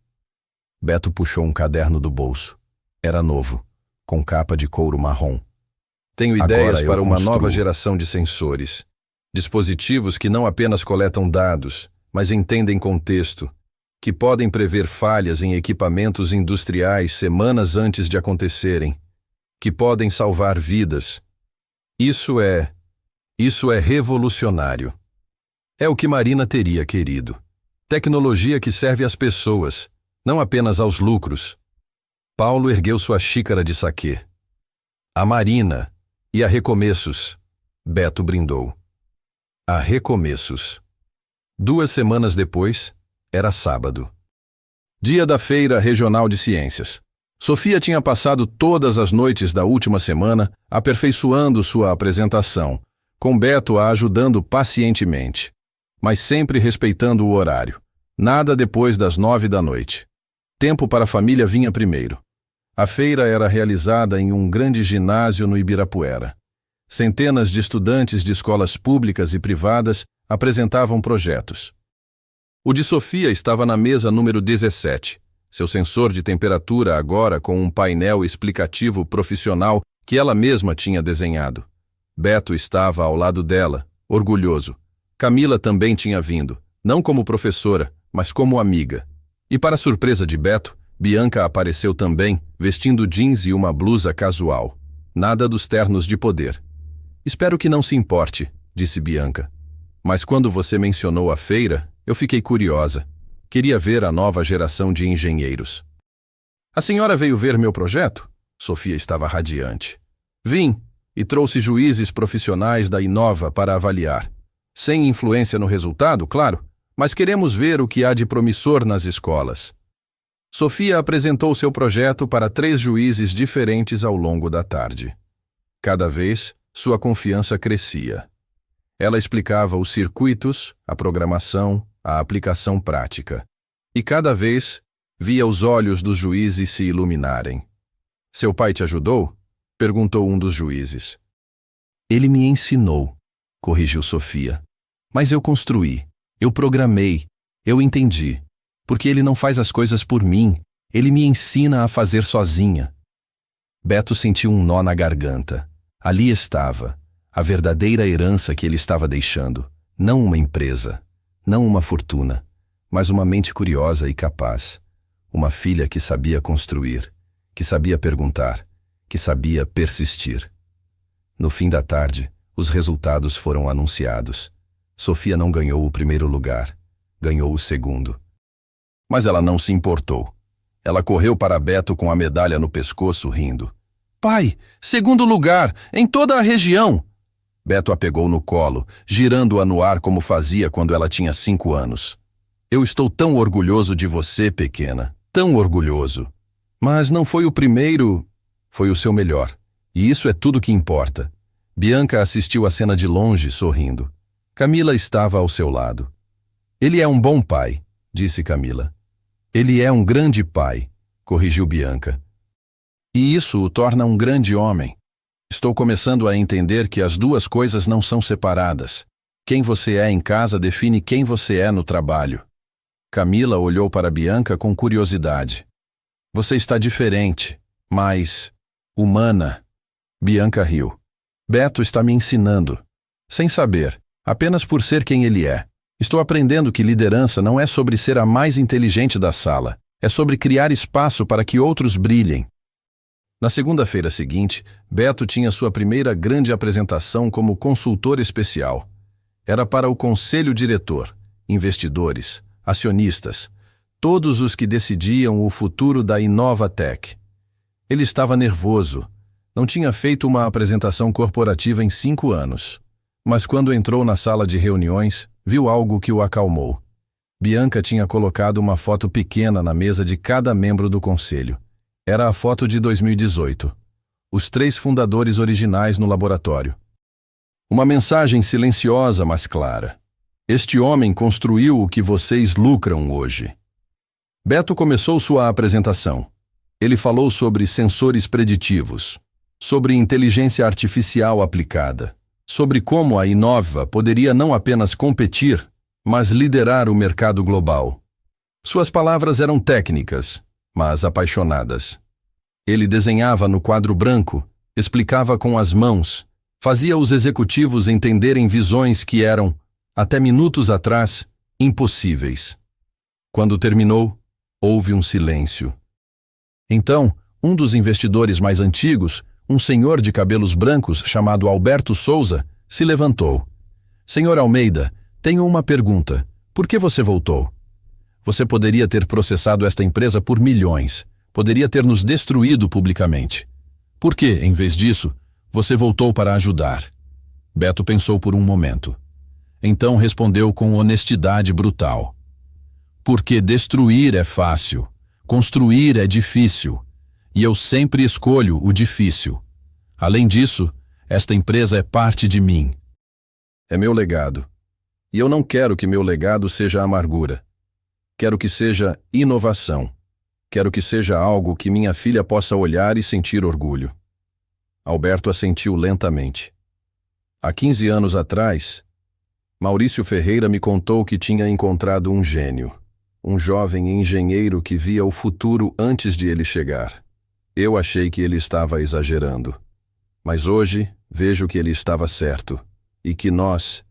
Beto puxou um caderno do bolso. Era novo, com capa de couro marrom. Tenho ideias para uma nova geração de sensores. Dispositivos que não apenas coletam dados, mas entendem contexto, que podem prever falhas em equipamentos industriais semanas antes de acontecerem, que podem salvar vidas. Isso é revolucionário. É o que Marina teria querido. Tecnologia que serve às pessoas, não apenas aos lucros. Paulo ergueu sua xícara de saquê. A Marina e a recomeços, Beto brindou. A recomeços. 2 semanas depois, era sábado. Dia da Feira Regional de Ciências. Sofia tinha passado todas as noites da última semana aperfeiçoando sua apresentação, com Beto a ajudando pacientemente, mas sempre respeitando o horário. Nada depois das 9 da noite. Tempo para a família vinha primeiro. A feira era realizada em um grande ginásio no Ibirapuera. Centenas de estudantes de escolas públicas e privadas apresentavam projetos. O de Sofia estava na mesa número 17. Seu sensor de temperatura agora com um painel explicativo profissional que ela mesma tinha desenhado. Beto estava ao lado dela, orgulhoso. Camila também tinha vindo, não como professora, mas como amiga. E para surpresa de Beto, Bianca apareceu também, vestindo jeans e uma blusa casual. Nada dos ternos de poder. Espero que não se importe, disse Bianca. Mas quando você mencionou a feira, eu fiquei curiosa. Queria ver a nova geração de engenheiros. A senhora veio ver meu projeto? Sofia estava radiante. Vim, e trouxe juízes profissionais da Inova para avaliar. Sem influência no resultado, claro, mas queremos ver o que há de promissor nas escolas. Sofia apresentou seu projeto para 3 juízes diferentes ao longo da tarde. Cada vez, sua confiança crescia. Ela explicava os circuitos, a programação, a aplicação prática. E cada vez, via os olhos dos juízes se iluminarem. Seu pai te ajudou? Perguntou um dos juízes. Ele me ensinou, corrigiu Sofia. Mas eu construí, eu programei, eu entendi. Porque ele não faz as coisas por mim, ele me ensina a fazer sozinha. Beto sentiu um nó na garganta. Ali estava, a verdadeira herança que ele estava deixando. Não uma empresa, não uma fortuna, mas uma mente curiosa e capaz. Uma filha que sabia construir, que sabia perguntar, que sabia persistir. No fim da tarde, os resultados foram anunciados. Sofia não ganhou o primeiro lugar, ganhou o segundo. Mas ela não se importou. Ela correu para Beto com a medalha no pescoço, rindo. Pai, 2º lugar, em toda a região! Beto a pegou no colo, girando-a no ar como fazia quando ela tinha 5 anos. Eu estou tão orgulhoso de você, pequena, tão orgulhoso. Mas não foi o primeiro, foi o seu melhor. E isso é tudo que importa. Bianca assistiu a cena de longe, sorrindo. Camila estava ao seu lado. Ele é um bom pai, disse Camila. Ele é um grande pai, corrigiu Bianca. E isso o torna um grande homem. Estou começando a entender que as duas coisas não são separadas. Quem você é em casa define quem você é no trabalho. Camila olhou para Bianca com curiosidade. Você está diferente, mais humana. Bianca riu. Beto está me ensinando. Sem saber, apenas por ser quem ele é. Estou aprendendo que liderança não é sobre ser a mais inteligente da sala. É sobre criar espaço para que outros brilhem. Na segunda-feira seguinte, Beto tinha sua primeira grande apresentação como consultor especial. Era para o conselho diretor, investidores, acionistas, todos os que decidiam o futuro da Inovatec. Ele estava nervoso. Não tinha feito uma apresentação corporativa em 5 anos. Mas quando entrou na sala de reuniões, viu algo que o acalmou. Bianca tinha colocado uma foto pequena na mesa de cada membro do conselho. Era a foto de 2018. Os 3 fundadores originais no laboratório. Uma mensagem silenciosa, mas clara. Este homem construiu o que vocês lucram hoje. Beto começou sua apresentação. Ele falou sobre sensores preditivos, sobre inteligência artificial aplicada, sobre como a Inova poderia não apenas competir, mas liderar o mercado global. Suas palavras eram técnicas, mas apaixonadas. Ele desenhava no quadro branco, explicava com as mãos, fazia os executivos entenderem visões que eram, até minutos atrás, impossíveis. Quando terminou, houve um silêncio. Então, um dos investidores mais antigos, um senhor de cabelos brancos chamado Alberto Souza, se levantou. Senhor Almeida, tenho uma pergunta. Por que você voltou? Você poderia ter processado esta empresa por milhões. Poderia ter nos destruído publicamente. Por que, em vez disso, você voltou para ajudar? Beto pensou por um momento. Então respondeu com honestidade brutal. Porque destruir é fácil. Construir é difícil, e eu sempre escolho o difícil. Além disso, esta empresa é parte de mim. É meu legado. E eu não quero que meu legado seja amargura. Quero que seja inovação. Quero que seja algo que minha filha possa olhar e sentir orgulho. Alberto assentiu lentamente. Há 15 anos atrás, Maurício Ferreira me contou que tinha encontrado um gênio. Um jovem engenheiro que via o futuro antes de ele chegar. Eu achei que ele estava exagerando. Mas hoje vejo que ele estava certo e que nós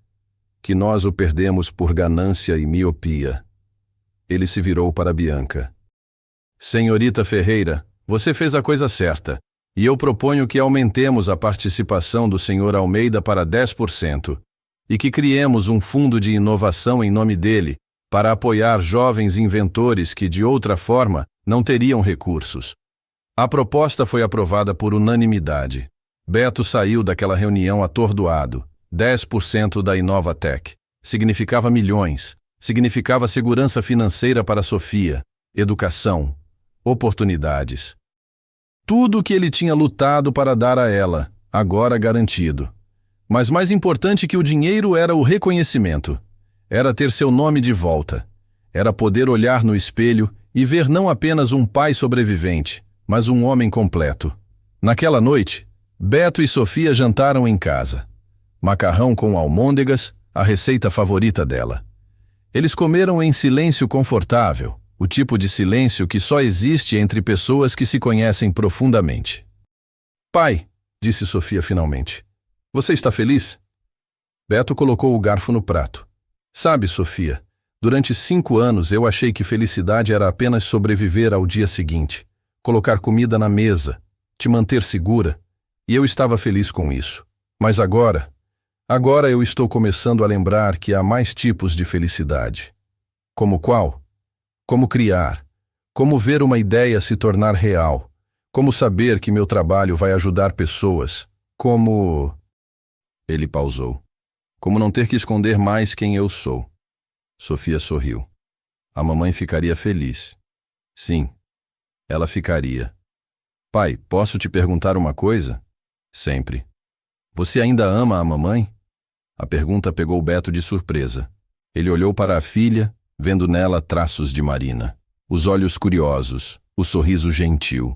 o perdemos por ganância e miopia. Ele se virou para Bianca. Senhorita Ferreira, você fez a coisa certa e eu proponho que aumentemos a participação do senhor Almeida para 10% e que criemos um fundo de inovação em nome dele para apoiar jovens inventores que, de outra forma, não teriam recursos. A proposta foi aprovada por unanimidade. Beto saiu daquela reunião atordoado. 10% da Inovatec. Significava milhões. Significava segurança financeira para Sofia, educação, oportunidades. Tudo o que ele tinha lutado para dar a ela, agora garantido. Mas mais importante que o dinheiro era o reconhecimento. Era ter seu nome de volta. Era poder olhar no espelho e ver não apenas um pai sobrevivente, mas um homem completo. Naquela noite, Beto e Sofia jantaram em casa. Macarrão com almôndegas, a receita favorita dela. Eles comeram em silêncio confortável, o tipo de silêncio que só existe entre pessoas que se conhecem profundamente. Pai, disse Sofia finalmente, você está feliz? Beto colocou o garfo no prato. Sabe, Sofia, durante 5 anos eu achei que felicidade era apenas sobreviver ao dia seguinte, colocar comida na mesa, te manter segura, e eu estava feliz com isso. Mas agora eu estou começando a lembrar que há mais tipos de felicidade. Como qual? Como criar, como ver uma ideia se tornar real, como saber que meu trabalho vai ajudar pessoas, como... Ele pausou. Como não ter que esconder mais quem eu sou. Sofia sorriu. A mamãe ficaria feliz. Sim, ela ficaria. Pai, posso te perguntar uma coisa? Sempre. Você ainda ama a mamãe? A pergunta pegou Beto de surpresa. Ele olhou para a filha, vendo nela traços de Marina. Os olhos curiosos, o sorriso gentil.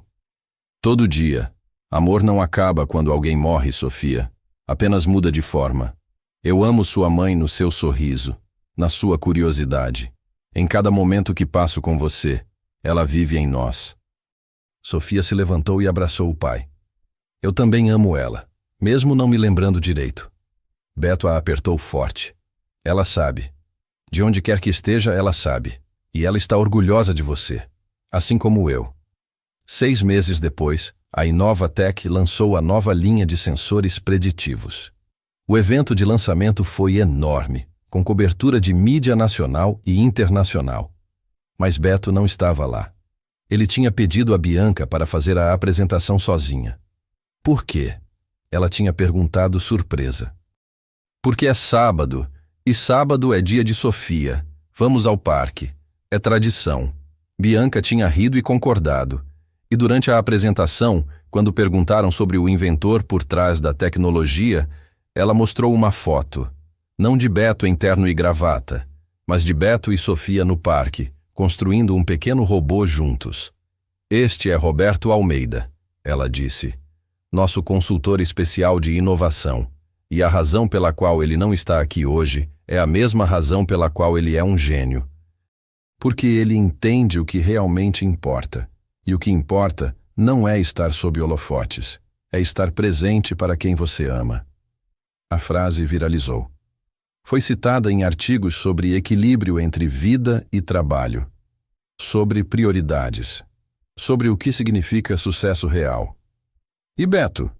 Todo dia. Amor não acaba quando alguém morre, Sofia. Apenas muda de forma. Eu amo sua mãe no seu sorriso, na sua curiosidade. Em cada momento que passo com você, ela vive em nós. Sofia se levantou e abraçou o pai. Eu também amo ela, mesmo não me lembrando direito. Beto a apertou forte. Ela sabe. De onde quer que esteja, ela sabe. E ela está orgulhosa de você, assim como eu. 6 meses depois, a Inovatec lançou a nova linha de sensores preditivos. O evento de lançamento foi enorme, com cobertura de mídia nacional e internacional. Mas Beto não estava lá. Ele tinha pedido a Bianca para fazer a apresentação sozinha. Por quê? Ela tinha perguntado surpresa. Porque é sábado, e sábado é dia de Sofia. Vamos ao parque. É tradição. Bianca tinha rido e concordado. E durante a apresentação, quando perguntaram sobre o inventor por trás da tecnologia, ela mostrou uma foto, não de Beto em terno e gravata, mas de Beto e Sofia no parque, construindo um pequeno robô juntos. Este é Roberto Almeida, ela disse, nosso consultor especial de inovação, e a razão pela qual ele não está aqui hoje é a mesma razão pela qual ele é um gênio. Porque ele entende o que realmente importa, e o que importa não é estar sob holofotes, é estar presente para quem você ama. A frase viralizou. Foi citada em artigos sobre equilíbrio entre vida e trabalho, sobre prioridades, sobre o que significa sucesso real. E Beto?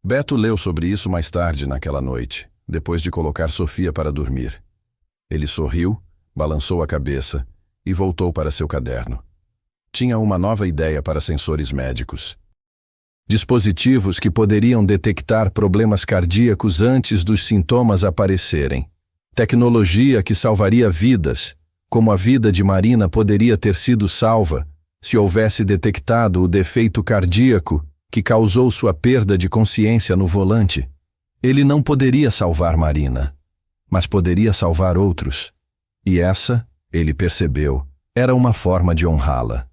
Beto leu sobre isso mais tarde naquela noite, depois de colocar Sofia para dormir. Ele sorriu, balançou a cabeça e voltou para seu caderno. Tinha uma nova ideia para sensores médicos. Dispositivos que poderiam detectar problemas cardíacos antes dos sintomas aparecerem. Tecnologia que salvaria vidas, como a vida de Marina poderia ter sido salva se houvesse detectado o defeito cardíaco que causou sua perda de consciência no volante. Ele não poderia salvar Marina, mas poderia salvar outros. E essa, ele percebeu, era uma forma de honrá-la.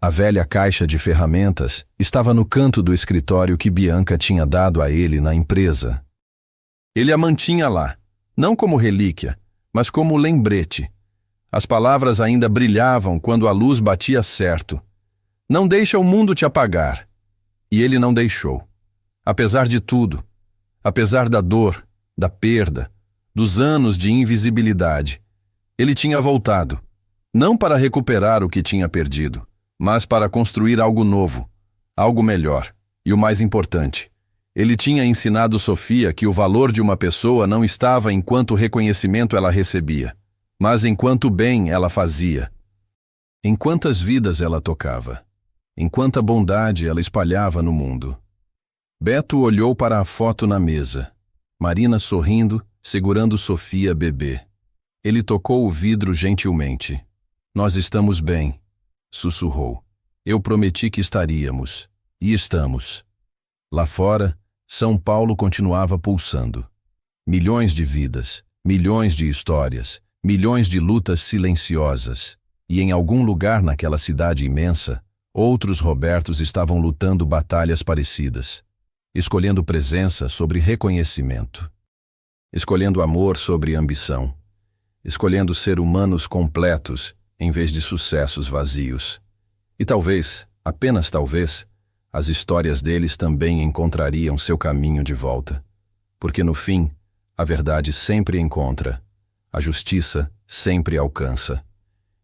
A velha caixa de ferramentas estava no canto do escritório que Bianca tinha dado a ele na empresa. Ele a mantinha lá, não como relíquia, mas como lembrete. As palavras ainda brilhavam quando a luz batia certo. Não deixa o mundo te apagar. E ele não deixou. Apesar de tudo, apesar da dor, da perda, dos anos de invisibilidade, ele tinha voltado, não para recuperar o que tinha perdido, mas para construir algo novo, algo melhor. E o mais importante, ele tinha ensinado Sofia que o valor de uma pessoa não estava em quanto reconhecimento ela recebia, mas em quanto bem ela fazia. Em quantas vidas ela tocava, em quanta bondade ela espalhava no mundo. Beto olhou para a foto na mesa. Marina sorrindo, segurando Sofia bebê. Ele tocou o vidro gentilmente. Nós estamos bem, sussurrou. Eu prometi que estaríamos. E estamos. Lá fora, São Paulo continuava pulsando. Milhões de vidas, milhões de histórias, milhões de lutas silenciosas. E em algum lugar naquela cidade imensa, outros Robertos estavam lutando batalhas parecidas, escolhendo presença sobre reconhecimento, escolhendo amor sobre ambição, escolhendo ser humanos completos em vez de sucessos vazios. E talvez, apenas talvez, as histórias deles também encontrariam seu caminho de volta. Porque no fim, a verdade sempre encontra, a justiça sempre alcança.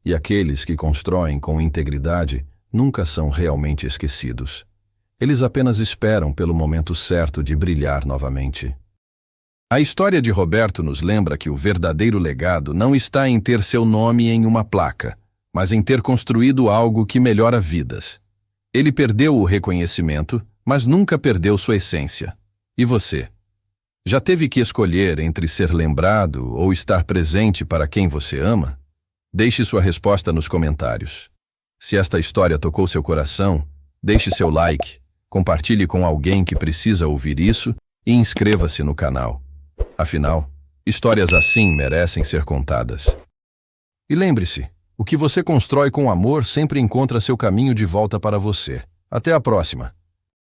E aqueles que constroem com integridade nunca são realmente esquecidos. Eles apenas esperam pelo momento certo de brilhar novamente. A história de Roberto nos lembra que o verdadeiro legado não está em ter seu nome em uma placa, mas em ter construído algo que melhora vidas. Ele perdeu o reconhecimento, mas nunca perdeu sua essência. E você? Já teve que escolher entre ser lembrado ou estar presente para quem você ama? Deixe sua resposta nos comentários. Se esta história tocou seu coração, deixe seu like, compartilhe com alguém que precisa ouvir isso e inscreva-se no canal. Afinal, histórias assim merecem ser contadas. E lembre-se, o que você constrói com amor sempre encontra seu caminho de volta para você. Até a próxima!